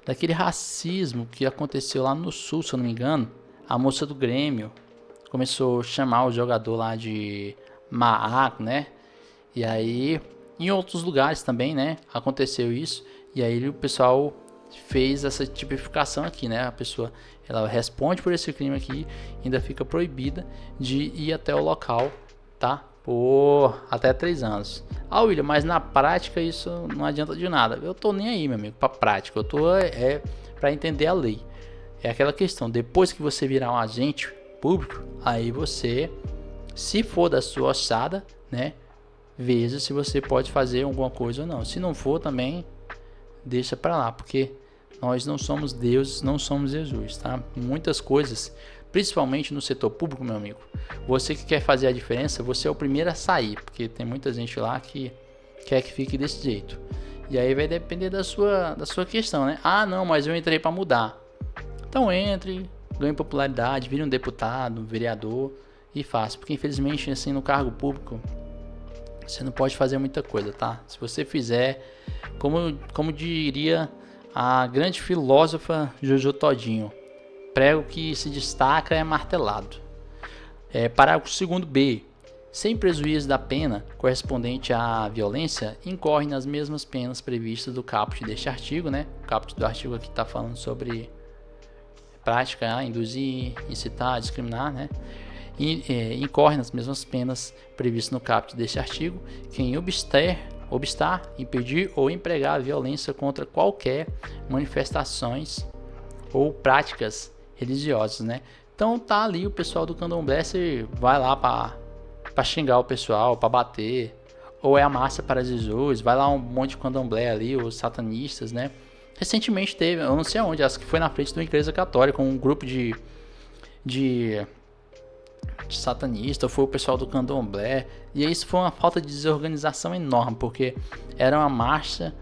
daquele racismo que aconteceu lá no Sul, se eu não me engano. A moça do Grêmio começou a chamar o jogador lá de Maaco, né? E aí, em outros lugares também, né, aconteceu isso. E aí o pessoal fez essa tipificação aqui, né? A pessoa, ela responde por esse crime aqui, ainda fica proibida de ir até o local, tá? Por até 3 anos. Ah, William, mas na prática isso não adianta de nada. Eu tô nem aí, meu amigo, pra prática. Eu tô pra entender a lei. É aquela questão, depois que você virar um agente público, aí você, se for da sua alçada, né, veja se você pode fazer alguma coisa ou não. Se não for também, deixa pra lá, porque nós não somos deuses, não somos Jesus, tá? Muitas coisas, principalmente no setor público, meu amigo, você que quer fazer a diferença, você é o primeiro a sair, porque tem muita gente lá que quer que fique desse jeito. E aí vai depender da sua questão, né? Ah, não, mas eu entrei para mudar. Então entre, ganhe popularidade, vire um deputado, um vereador e faça, porque infelizmente assim no cargo público você não pode fazer muita coisa, tá? Se você fizer, como diria a grande filósofa Jojo Todinho, prego que se destaca é martelado. Parágrafo 2º-B. Sem prejuízo da pena correspondente à violência, incorre nas mesmas penas previstas do caput deste artigo, né? O caput do artigo aqui está falando sobre prática, induzir, incitar, discriminar, né? Incorre nas mesmas penas previstas no caput deste artigo quem obster obstar, impedir ou empregar a violência contra qualquer manifestações ou práticas religiosas, né? Então tá ali o pessoal do candomblé, você vai lá para xingar o pessoal, para bater, ou é a massa para Jesus, vai lá um monte de candomblé ali, os satanistas, né? Recentemente teve, eu não sei aonde, acho que foi na frente de uma igreja católica, um grupo de satanista, foi o pessoal do candomblé, e isso foi uma falta de desorganização enorme, porque era uma marcha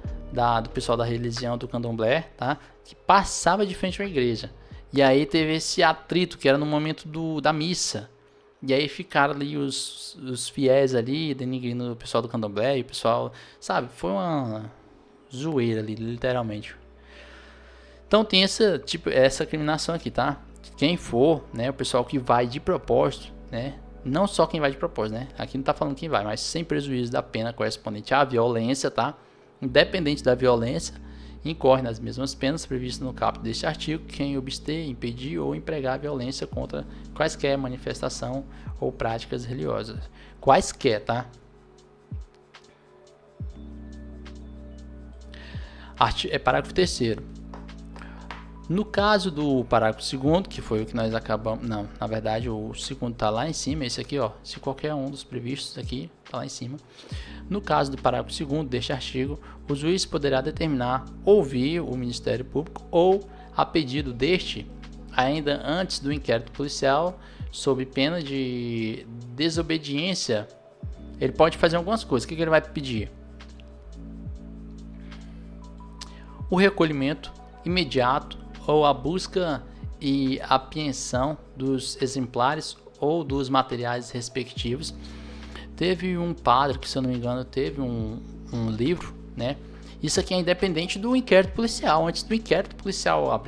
do pessoal da religião do candomblé, tá? Que passava de frente à igreja, e aí teve esse atrito, que era no momento da missa, e aí ficaram ali os fiéis ali, denigrindo o pessoal do candomblé, e o pessoal, sabe, foi uma zoeira ali, literalmente. Então tem essa criminação aqui, tá? Quem for, né, o pessoal que vai de propósito, né, não só quem vai de propósito, né, aqui não tá falando quem vai, mas sem prejuízo da pena correspondente à violência, tá, independente da violência, incorre nas mesmas penas previstas no caput deste artigo, quem obster, impedir ou empregar violência contra quaisquer manifestação ou práticas religiosas, quaisquer, tá. Parágrafo 3º. No caso do parágrafo 2º, que foi o que nós acabamos... Não, na verdade o segundo está lá em cima, esse aqui, ó. Se qualquer um dos previstos aqui, está lá em cima. No caso do parágrafo 2º deste artigo, o juiz poderá determinar ouvir o Ministério Público ou, a pedido deste, ainda antes do inquérito policial, sob pena de desobediência, ele pode fazer algumas coisas. O que ele vai pedir? O recolhimento imediato ou a busca e apreensão dos exemplares ou dos materiais respectivos. Teve um padre que, se eu não me engano, teve um livro, né? Isso aqui é independente do inquérito policial. Antes do inquérito policial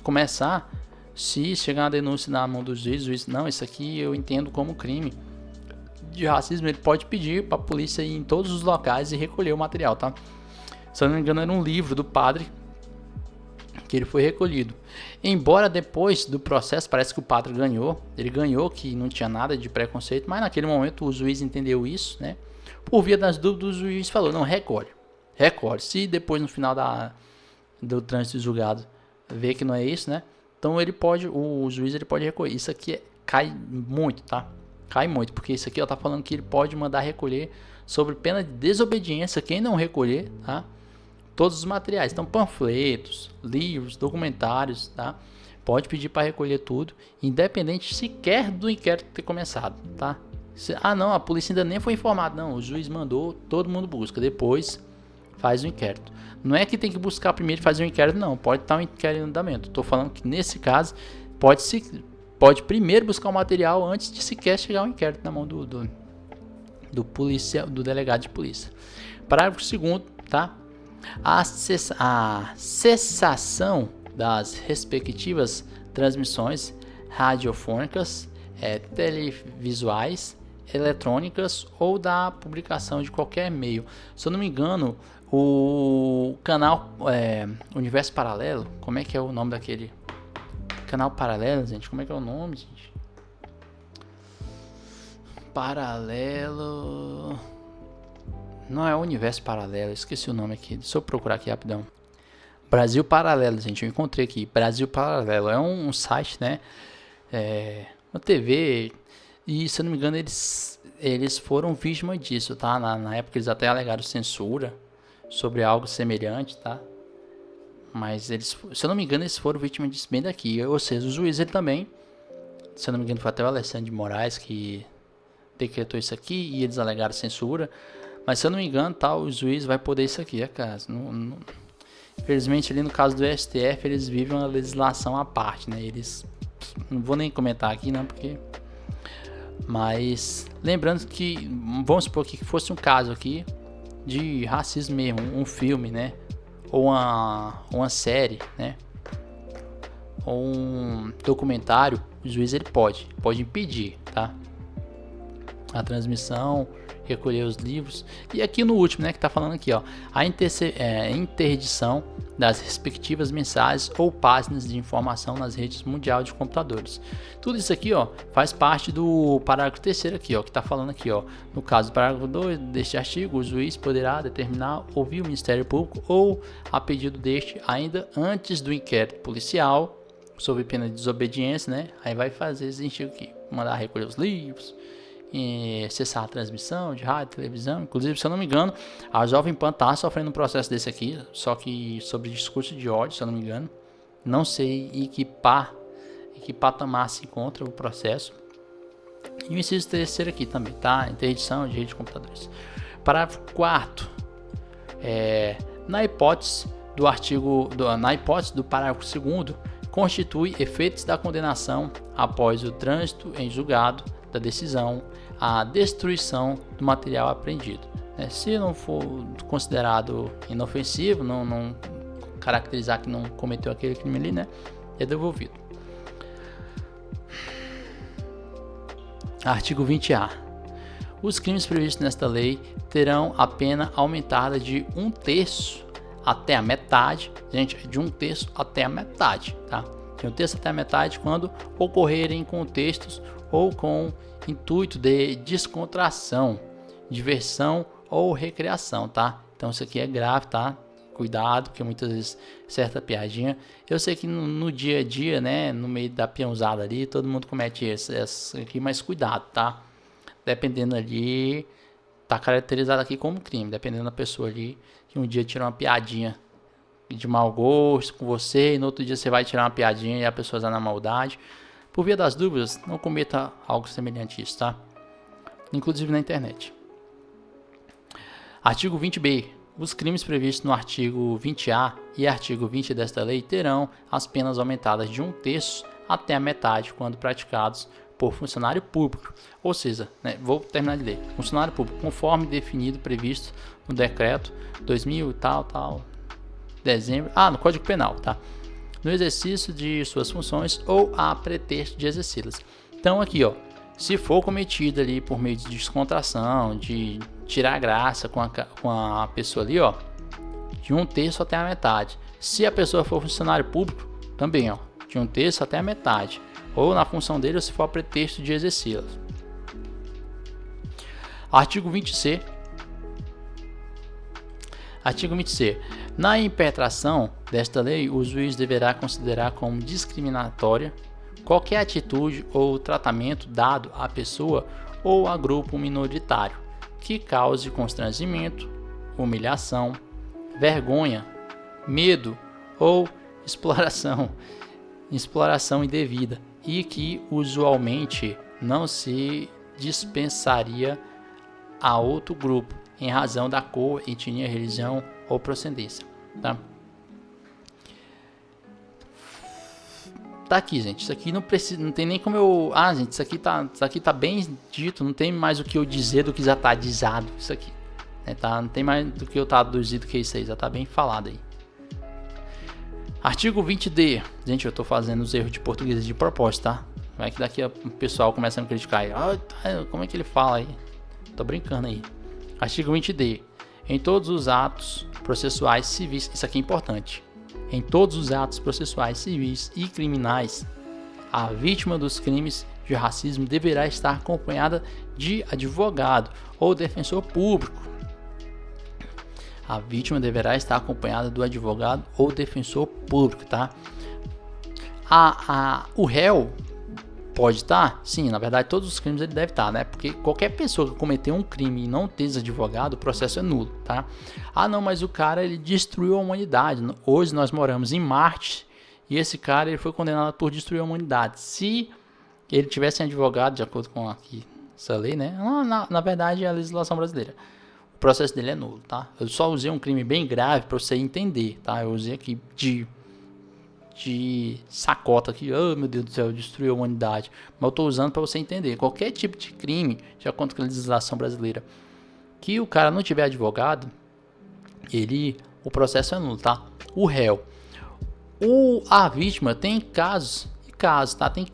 começar, se chegar uma denúncia na mão do juiz, o juiz, não, isso aqui eu entendo como crime de racismo, ele pode pedir para a polícia ir em todos os locais e recolher o material, tá? Se eu não me engano, era um livro do padre que ele foi recolhido. Embora depois do processo, parece que o padre ganhou, ele ganhou que não tinha nada de preconceito, mas naquele momento o juiz entendeu isso, né? Por via das dúvidas, o juiz falou, não, recolhe. Se depois no final do trânsito julgado ver que não é isso, né? Então o juiz pode recolher. Isso aqui cai muito, tá? Cai muito, porque isso aqui, ó, tá falando que ele pode mandar recolher sobre pena de desobediência, quem não recolher, tá? Todos os materiais, então panfletos, livros, documentários, tá? Pode pedir para recolher tudo, independente sequer do inquérito ter começado, tá? Não, a polícia ainda nem foi informada, não, o juiz mandou, todo mundo busca, depois faz o inquérito. Não é que tem que buscar primeiro e fazer o inquérito, não, pode estar um inquérito em andamento. Estou falando que nesse caso pode primeiro buscar o material antes de sequer chegar o inquérito na mão do delegado de polícia. Parágrafo 2º, tá? A cessação das respectivas transmissões radiofônicas, televisuais, eletrônicas ou da publicação de qualquer meio. Se eu não me engano, o canal Universo Paralelo, como é que é o nome daquele canal paralelo, gente? Como é que é o nome, gente? Paralelo... Não é o Universo Paralelo, esqueci o nome aqui. Deixa eu procurar aqui rapidão. Brasil Paralelo, gente, eu encontrei aqui. Brasil Paralelo é um site, né? Uma TV. E se eu não me engano, eles foram vítimas disso, tá? Na época eles até alegaram censura sobre algo semelhante, tá? Mas se eu não me engano, eles foram vítimas disso bem daqui. Ou seja, o juiz ele também, se eu não me engano, foi até o Alexandre de Moraes que decretou isso aqui e eles alegaram censura. Mas se eu não me engano, tá, o juiz vai poder isso aqui, caso. Infelizmente, ali no caso do STF, eles vivem uma legislação à parte, né? Eles... Não vou nem comentar aqui, não, porque... Mas, lembrando que, vamos supor que fosse um caso aqui de racismo mesmo, um filme, né? Ou uma série, né? Ou um documentário, o juiz ele pode impedir, tá? a transmissão, recolher os livros. E aqui no último, né, que está falando aqui, ó, a interdição das respectivas mensagens ou páginas de informação nas redes mundial de computadores. Tudo isso aqui, ó, faz parte do parágrafo 3º aqui, ó, que está falando aqui, ó, no caso do parágrafo 2 deste artigo, o juiz poderá determinar ouvir o Ministério Público ou, a pedido deste, ainda antes do inquérito policial, sob pena de desobediência, né? Aí vai fazer esse artigo aqui, mandar recolher os livros, cessar a transmissão de rádio, televisão. Inclusive, se eu não me engano, a Jovem Pan tá sofrendo um processo desse aqui, só que sobre discurso de ódio, se eu não me engano. Não sei em que patamar se encontra o processo. E o inciso 3º aqui também, tá? Interdição de rede de computadores. Parágrafo 4º. Na hipótese do parágrafo 2º, constitui efeitos da condenação após o trânsito em julgado da decisão, a destruição do material apreendido. Se não for considerado inofensivo, não caracterizar que não cometeu aquele crime ali, né, é devolvido. Artigo 20A. Os crimes previstos nesta lei terão a pena aumentada de 1/3 até a metade, gente, de 1/3 até a metade, tá? De 1/3 até a metade quando ocorrerem em contextos ou com intuito de descontração, diversão ou recreação, tá? Então isso aqui é grave, tá? Cuidado, porque muitas vezes certa piadinha. Eu sei que no dia a dia, né, no meio da peãozada ali, todo mundo comete essa aqui, mas cuidado, tá? Dependendo ali, tá caracterizado aqui como crime, dependendo da pessoa ali, que um dia tira uma piadinha de mau gosto com você, e no outro dia você vai tirar uma piadinha e a pessoa está na maldade. Por via das dúvidas, não cometa algo semelhante a isso, tá? Inclusive na internet. Artigo 20b. Os crimes previstos no artigo 20A e artigo 20 desta lei terão as penas aumentadas de 1/3 até a metade quando praticados por funcionário público. Ou seja, né, vou terminar de ler. Funcionário público, conforme definido, previsto no decreto 2000 tal, dezembro, no Código Penal, tá? No exercício de suas funções ou a pretexto de exercê-las. Então aqui, ó, se for cometido ali por meio de descontração, de tirar graça com a pessoa ali, ó, de 1/3 até a metade. Se a pessoa for funcionário público, também, ó, de 1/3 até a metade, ou na função dele, ou se for a pretexto de exercê-las. Artigo 20C. Artigo 20C. Na impetração desta lei, o juiz deverá considerar como discriminatória qualquer atitude ou tratamento dado à pessoa ou a grupo minoritário que cause constrangimento, humilhação, vergonha, medo ou exploração indevida e que usualmente não se dispensaria a outro grupo em razão da cor, etnia, religião ou procedência, tá? Tá aqui, gente. Isso aqui não precisa, não tem nem como eu. Gente, isso aqui tá bem dito. Não tem mais o que eu dizer do que já tá dizado. Isso aqui, né, tá? Não tem mais do que eu traduzido que isso aí. Já tá bem falado aí. Artigo 20D. Gente, eu tô fazendo os erros de português de propósito, tá? Vai que daqui o pessoal começa a me criticar aí. Como é que ele fala aí? Tô brincando aí. Artigo 20D. Em todos os atos processuais civis. Isso aqui é importante. Em todos os atos processuais civis e criminais, a vítima dos crimes de racismo deverá estar acompanhada de advogado ou defensor público. A vítima deverá estar acompanhada do advogado ou defensor público, tá? O réu pode estar? Sim, na verdade todos os crimes ele deve estar, né? Porque qualquer pessoa que cometeu um crime e não ter advogado, o processo é nulo, tá? Não, mas o cara ele destruiu a humanidade. Hoje nós moramos em Marte e esse cara ele foi condenado por destruir a humanidade. Se ele tivesse um advogado, de acordo com aqui, essa lei, né? Na verdade é a legislação brasileira. O processo dele é nulo, tá? Eu só usei um crime bem grave para você entender, tá? Eu usei aqui de sacota aqui, meu Deus do céu, destruiu a humanidade. Mas eu estou usando para você entender. Qualquer tipo de crime, de acordo com a legislação brasileira, que o cara não tiver advogado, o processo é nulo, tá? O réu. A vítima tem casos e casos, tá? Tem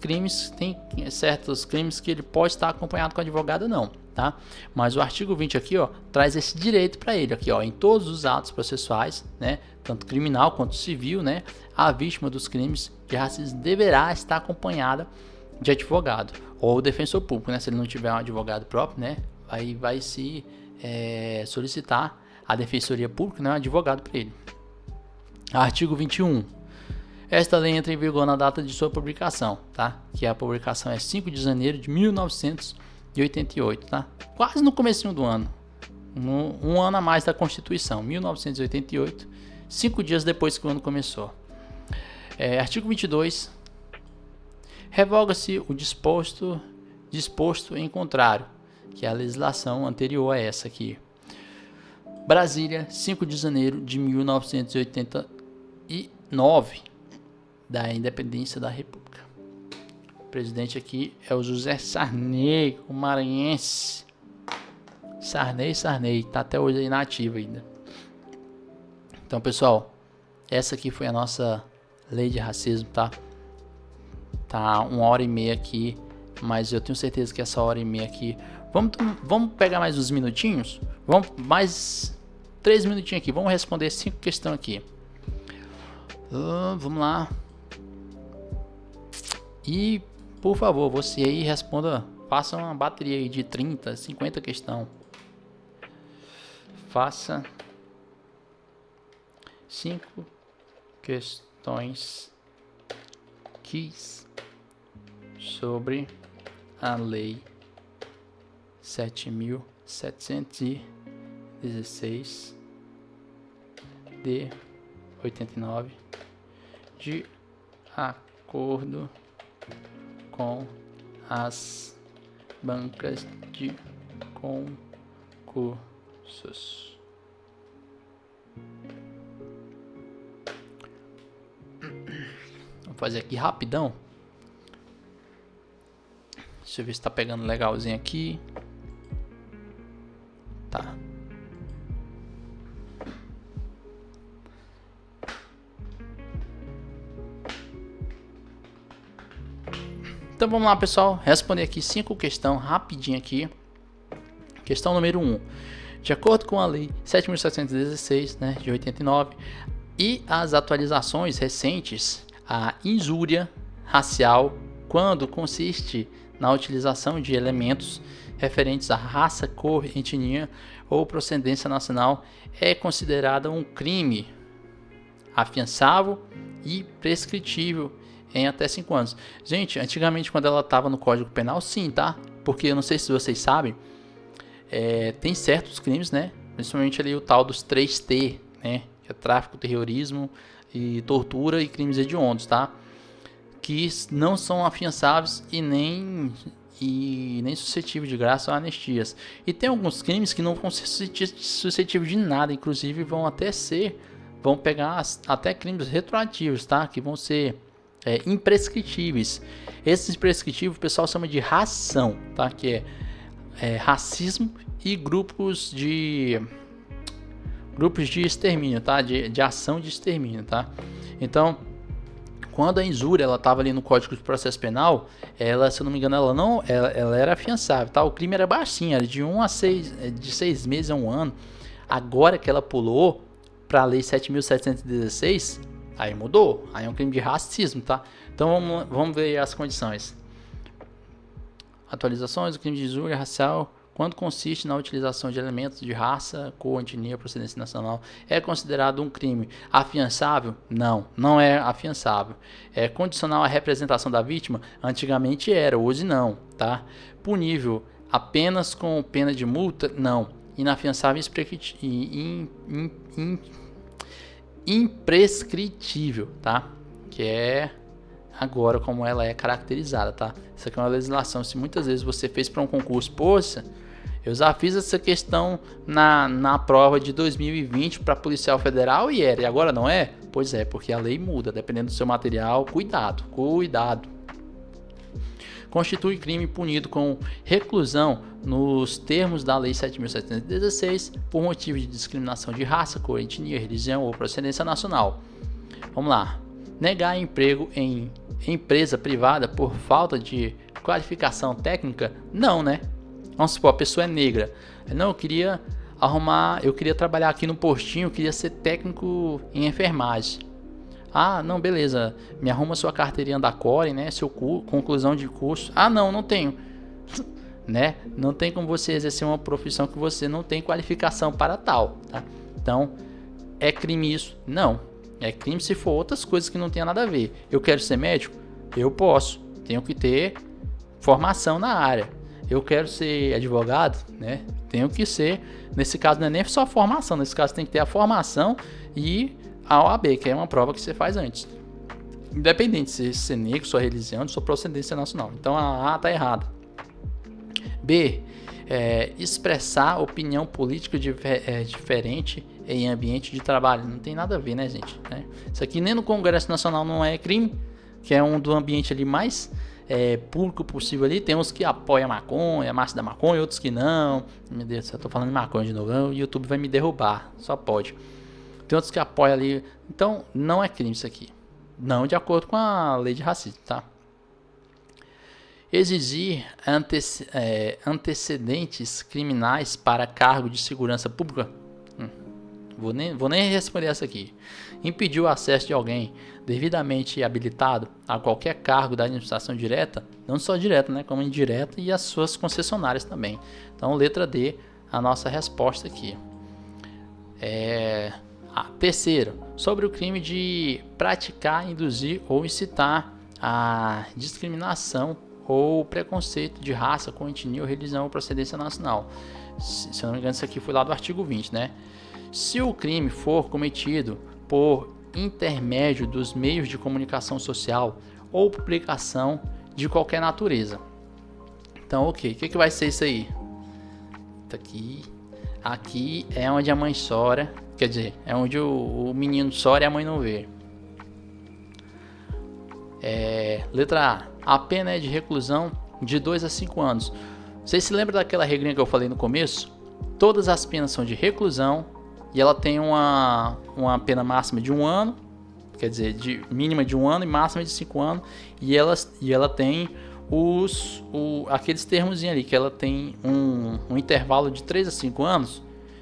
certos crimes que ele pode estar acompanhado com advogado, não. tá? Mas o artigo 20 aqui, ó, traz esse direito para ele aqui, ó, em todos os atos processuais, né, tanto criminal quanto civil, né, a vítima dos crimes de racismo deverá estar acompanhada de advogado ou defensor público, né, se ele não tiver um advogado próprio, né, aí vai se solicitar a defensoria pública, né, um advogado para ele. Artigo 21. Esta lei entra em vigor na data de sua publicação, tá? Que a publicação é 5 de janeiro de 1988, tá? Quase no comecinho do ano. Um ano a mais da Constituição, 1988, 5 dias depois que o ano começou. Artigo 22. Revoga-se o disposto em contrário, que é a legislação anterior a essa aqui. Brasília, 5 de janeiro de 1989, da independência da República. O presidente aqui é o José Sarney, o maranhense. Sarney, tá até hoje aí na ativa ainda. Então, pessoal, essa aqui foi a nossa lei de racismo, tá? Tá 1h30 aqui, mas eu tenho certeza que essa 1h30 aqui... Vamos pegar mais uns minutinhos? Vamos mais 3 minutinhos aqui. Vamos responder 5 questões aqui. Vamos lá. E, por favor, você aí responda. Faça uma bateria aí de 30, 50 questões. Faça 5 questões sobre a lei 7.716 de 89, de acordo com as bancas de concursos. Vou fazer aqui rapidão. Deixa eu ver se tá pegando legalzinho aqui. Tá. Então vamos lá, pessoal, responder aqui 5 questões rapidinho aqui. Questão número 1. De acordo com a lei 7.716, né, de 89 e as atualizações recentes, a injúria racial, quando consiste na utilização de elementos referentes à raça, cor, etnia ou procedência nacional, é considerada um crime afiançável e prescritível em até 5 anos. Gente, antigamente quando ela estava no Código Penal, sim, tá? Porque eu não sei se vocês sabem, tem certos crimes, né? Principalmente ali o tal dos 3T, né? Que é tráfico, terrorismo e tortura e crimes hediondos, tá? Que não são afiançáveis e nem suscetíveis de graça ou anistias. E tem alguns crimes que não vão ser suscetíveis de nada, inclusive vão pegar até crimes retroativos, tá? Que vão ser imprescritíveis. Esses imprescritíveis o pessoal chama de ração, tá? Que é racismo e grupos de extermínio, tá? De ação de extermínio, tá? Então, quando a injúria ela estava ali no Código de Processo Penal, ela, se eu não me engano, ela era afiançável, tá? O crime era baixinho, era de 6 meses a 1 ano. Agora que ela pulou para a lei 7.716, aí mudou, aí é um crime de racismo, tá? Então vamos ver as condições. Atualizações do crime de injúria racial, quando consiste na utilização de elementos de raça, cor, etnia, procedência nacional, é considerado um crime afiançável? Não, não é afiançável. É condicional à representação da vítima? Antigamente era, hoje não, tá? Punível apenas com pena de multa? Não. Inafiançável e imprescritível, tá? Que é agora como ela é caracterizada, tá? Isso aqui é uma legislação. Se muitas vezes você fez para um concurso, poxa, eu já fiz essa questão na prova de 2020 para policial federal e agora não é? Pois é, porque a lei muda, dependendo do seu material. Cuidado. Constitui crime punido com reclusão nos termos da lei 7.716 por motivo de discriminação de raça, cor, etnia, religião ou procedência nacional. Vamos lá. Negar emprego em empresa privada por falta de qualificação técnica? Não, né? Vamos supor, a pessoa é negra. Não, eu queria trabalhar aqui no postinho, eu queria ser técnico em enfermagem. Ah, não, beleza, me arruma sua carteirinha da Core, né, conclusão de curso. Ah, não tenho. Né? Não tem como você exercer uma profissão que você não tem qualificação para tal, tá? Então, é crime isso? Não. É crime se for outras coisas que não tem nada a ver. Eu quero ser médico? Eu posso. Tenho que ter formação na área. Eu quero ser advogado, né? Tenho que ser. Nesse caso não é nem só formação, nesse caso tem que ter a formação e a OAB, que é uma prova que você faz antes. Independente se você é negro, sua religião, sua procedência nacional. Então a A tá errada. B. Expressar opinião política diferente em ambiente de trabalho. Não tem nada a ver, né, gente? Isso aqui nem no Congresso Nacional não é crime, que é um do ambiente ali mais público possível ali. Tem uns que apoiam a maconha, a massa da maconha, outros que não. Meu Deus, eu tô falando de maconha de novo, o YouTube vai me derrubar, só pode. Tem outros que apoiam ali. Então, não é crime isso aqui. Não de acordo com a lei de racismo, tá? Exigir antecedentes criminais para cargo de segurança pública. Vou nem responder essa aqui. Impedir o acesso de alguém devidamente habilitado a qualquer cargo da administração direta, não só direta, né, como indireta, e as suas concessionárias também. Então, letra D, a nossa resposta aqui. Terceiro, sobre o crime de praticar, induzir ou incitar a discriminação ou preconceito de raça, com etnia ou religião ou procedência nacional. Se eu não me engano, isso aqui foi lá do artigo 20, né? Se o crime for cometido por intermédio dos meios de comunicação social ou publicação de qualquer natureza. Então, ok, o que vai ser isso aí? Aqui é onde a mãe chora, quer dizer, é onde o menino chora e a mãe não vê. Letra A. A pena é de reclusão de 2 a 5 anos. Vocês se lembram daquela regrinha que eu falei no começo? Todas as penas são de reclusão e ela tem uma pena máxima de 1 ano, quer dizer, de mínima de 1 ano e máxima de 5 anos. E ela tem aqueles termos ali, que ela tem um intervalo de 3 a 5 anos.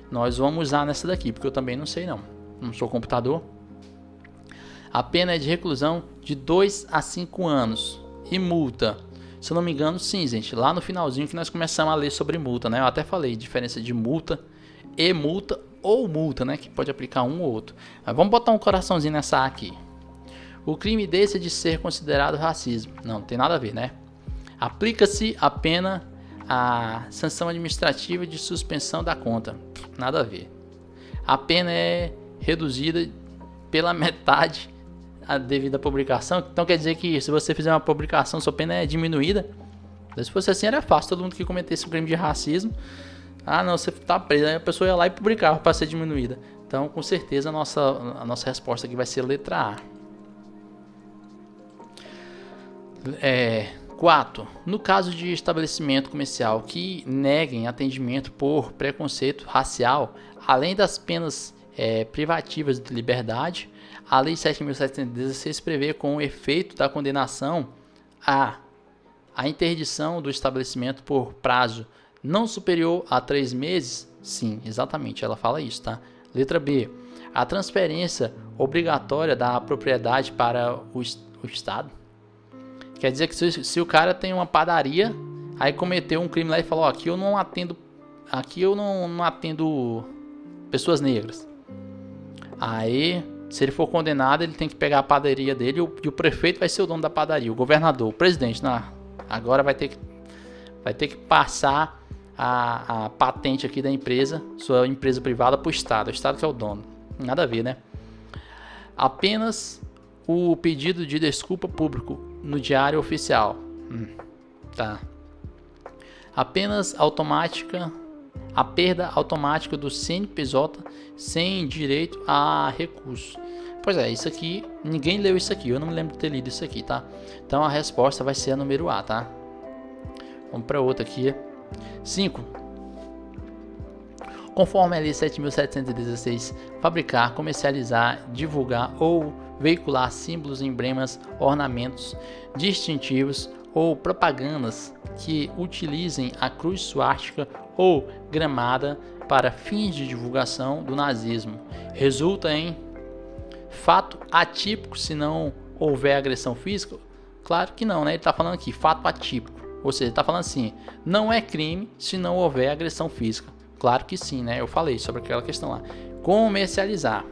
Nós vamos usar nessa daqui, porque eu também não sei não sou computador. A pena é de reclusão de 2 a 5 anos e multa. Se eu não me engano, sim, gente, lá no finalzinho que nós começamos a ler sobre multa, né? Eu até falei diferença de multa e multa ou multa, né? Que pode aplicar um ou outro. Mas vamos botar um coraçãozinho nessa A aqui. O crime deixa de ser considerado racismo. Não tem nada a ver, né? Aplica-se a pena a sanção administrativa de suspensão da conta. Nada a ver. A pena é reduzida pela metade devido à publicação. Então quer dizer que se você fizer uma publicação, sua pena é diminuída. Se fosse assim, era fácil. Todo mundo que cometesse um crime de racismo, não, você tá preso. Aí a pessoa ia lá e publicava para ser diminuída. Então, com certeza, a nossa resposta aqui vai ser letra A. 4. No caso de estabelecimento comercial que neguem atendimento por preconceito racial, além das penas privativas de liberdade, a Lei 7.716 prevê, com o efeito da condenação, a interdição do estabelecimento por prazo não superior a 3 meses. Sim, exatamente, ela fala isso, tá? Letra B. A transferência obrigatória da propriedade para o Estado. Quer dizer que se o cara tem uma padaria, aí cometeu um crime lá e falou: aqui eu não atendo pessoas negras. Aí, se ele for condenado, ele tem que pegar a padaria dele e o prefeito vai ser o dono da padaria, o governador, o presidente. Agora vai ter que passar a patente aqui da empresa, sua empresa privada, para o Estado que é o dono. Nada a ver, né? Apenas o pedido de desculpa público no diário oficial. Tá. Apenas a perda automática do CNPJ sem direito a recurso. Pois é, isso aqui, ninguém leu isso aqui, eu não me lembro de ter lido isso aqui, tá? Então a resposta vai ser a número A, tá? Vamos para outra aqui. 5. Conforme a Lei 7.716, fabricar, comercializar, divulgar ou veicular símbolos, emblemas, ornamentos distintivos ou propagandas que utilizem a cruz suástica ou gramada para fins de divulgação do nazismo. Resulta em fato atípico se não houver agressão física? Claro que não, né? Ele está falando aqui, fato atípico. Ou seja, ele está falando assim, não é crime se não houver agressão física. Claro que sim, né? Eu falei sobre aquela questão lá. Comercializar.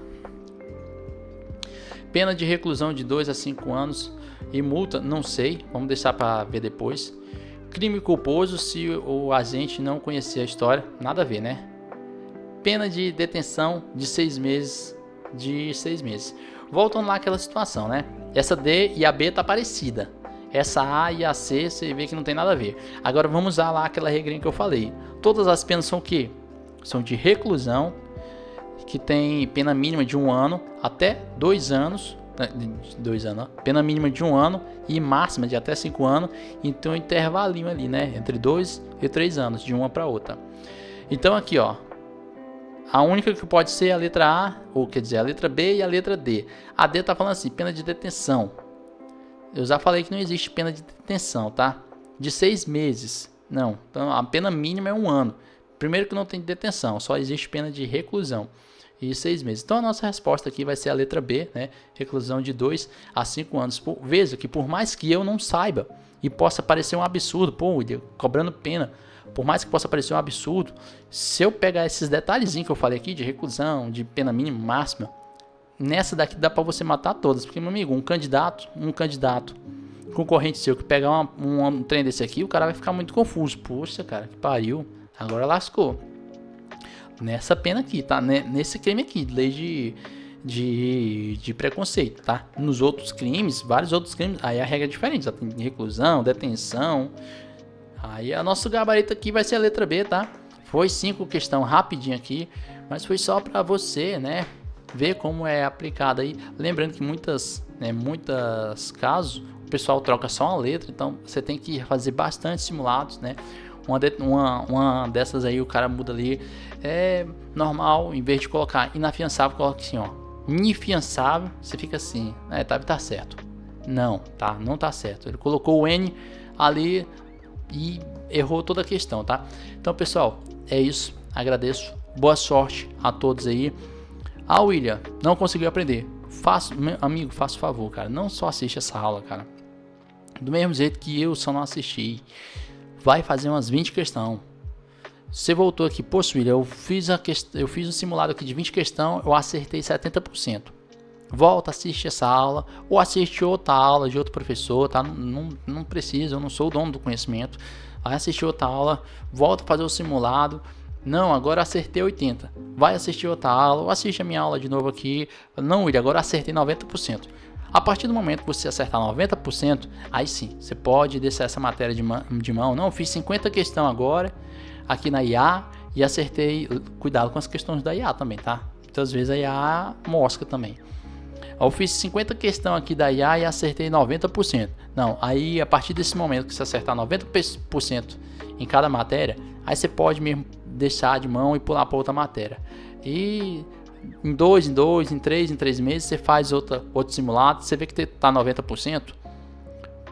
Pena de reclusão de 2 a 5 anos e multa, não sei, vamos deixar para ver depois. Crime culposo se o agente não conhecer a história, nada a ver, né? Pena de detenção de 6 meses. Voltando lá àquela situação, né? Essa D e a B tá parecida. Essa A e a C, você vê que não tem nada a ver. Agora vamos usar lá aquela regrinha que eu falei. Todas as penas são o quê? São de reclusão, que tem pena mínima de 1 ano até 2 anos. 2 anos, ó. Pena mínima de 1 ano e máxima de até 5 anos. Então, um intervalinho ali, né? Entre 2 e 3 anos, de uma para outra. Então, aqui, ó. A única que pode ser a letra A, ou quer dizer, a letra B e a letra D. A D tá falando assim, pena de detenção. Eu já falei que não existe pena de detenção, tá? De 6 meses. Não. Então, a pena mínima é 1 ano. Primeiro que não tem detenção, só existe pena de reclusão. E 6 meses. Então, a nossa resposta aqui vai ser a letra B, né? Reclusão de 2 a 5 anos. Veja que por mais que eu não saiba e possa parecer um absurdo, pô, cobrando pena, por mais que possa parecer um absurdo, se eu pegar esses detalhezinhos que eu falei aqui, de reclusão, de pena mínima, máxima, nessa daqui dá pra você matar todas. Porque, meu amigo, um candidato concorrente seu que pegar um trem desse aqui, o cara vai ficar muito confuso. Poxa, cara, que pariu. Agora lascou. Nessa pena aqui, tá? Nesse crime aqui, lei de preconceito, tá? Nos outros crimes, vários outros crimes, aí a regra é diferente. Já tem reclusão, detenção. Aí a nosso gabarito aqui vai ser a letra B, tá? Foi 5 questões rapidinho aqui, mas foi só para você, né? Ver como é aplicado aí. Lembrando que muitos casos o pessoal troca só uma letra, então você tem que fazer bastante simulados, né? Uma dessas aí o cara muda ali, é normal, em vez de colocar inafiançável, coloca assim, ó, inifiançável, você fica assim, tá certo. Não, tá, não tá certo. Ele colocou o N ali e errou toda a questão, tá? Então, pessoal, é isso. Agradeço. Boa sorte a todos aí. William, não conseguiu aprender. Meu amigo, faça o favor, cara. Não só assiste essa aula, cara. Do mesmo jeito que eu só não assisti. Vai fazer umas 20 questões. Você voltou aqui, poxa, William, eu fiz um simulado aqui de 20 questões, eu acertei 70%. Volta, assiste essa aula, ou assiste outra aula de outro professor, tá? Não precisa, eu não sou o dono do conhecimento. Vai assistir outra aula, volta a fazer o simulado. Não, agora acertei 80%. Vai assistir outra aula, ou assiste a minha aula de novo aqui. Não, William, agora acertei 90%. A partir do momento que você acertar 90%, aí sim, você pode deixar essa matéria de mão. Não, eu fiz 50 questões agora, aqui na IA, e acertei. Cuidado com as questões da IA também, tá? Muitas vezes a IA mosca também. Eu fiz 50 questões aqui da IA e acertei 90%. Não, aí a partir desse momento que você acertar 90% em cada matéria, aí você pode mesmo deixar de mão e pular para outra matéria. E em 2, em 3 meses você faz outro simulado, você vê que tá 90%,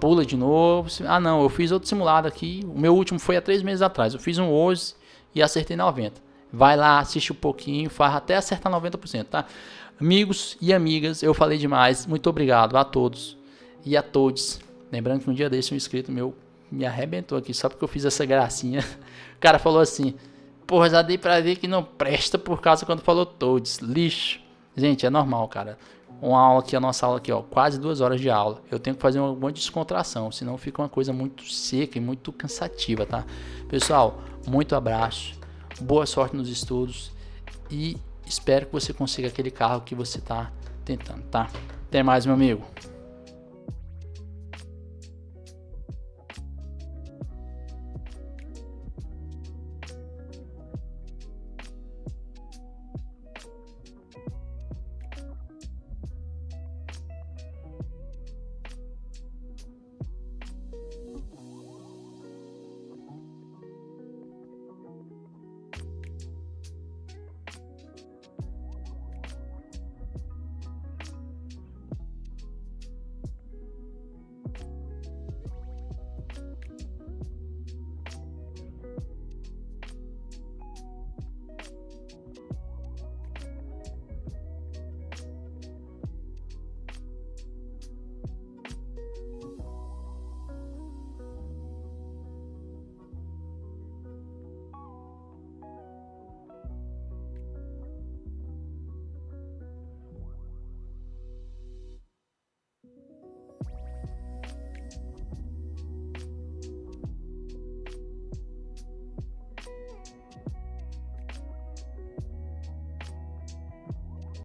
pula de novo. Ah não, eu fiz outro simulado aqui, o meu último foi há 3 meses atrás, eu fiz um hoje e acertei 90%. Vai lá, assiste um pouquinho, faz até acertar 90%, tá? Amigos e amigas, eu falei demais, muito obrigado a todos e a todos. Lembrando que um dia desse um inscrito meu me arrebentou aqui só porque eu fiz essa gracinha. O cara falou assim: porra, já dei pra ver que não presta por causa quando falou todos. Lixo. Gente, é normal, cara. Uma aula aqui, a nossa aula aqui, ó, quase 2 horas de aula. Eu tenho que fazer uma boa descontração, senão fica uma coisa muito seca e muito cansativa, tá? Pessoal, muito abraço. Boa sorte nos estudos. E espero que você consiga aquele carro que você tá tentando, tá? Até mais, meu amigo.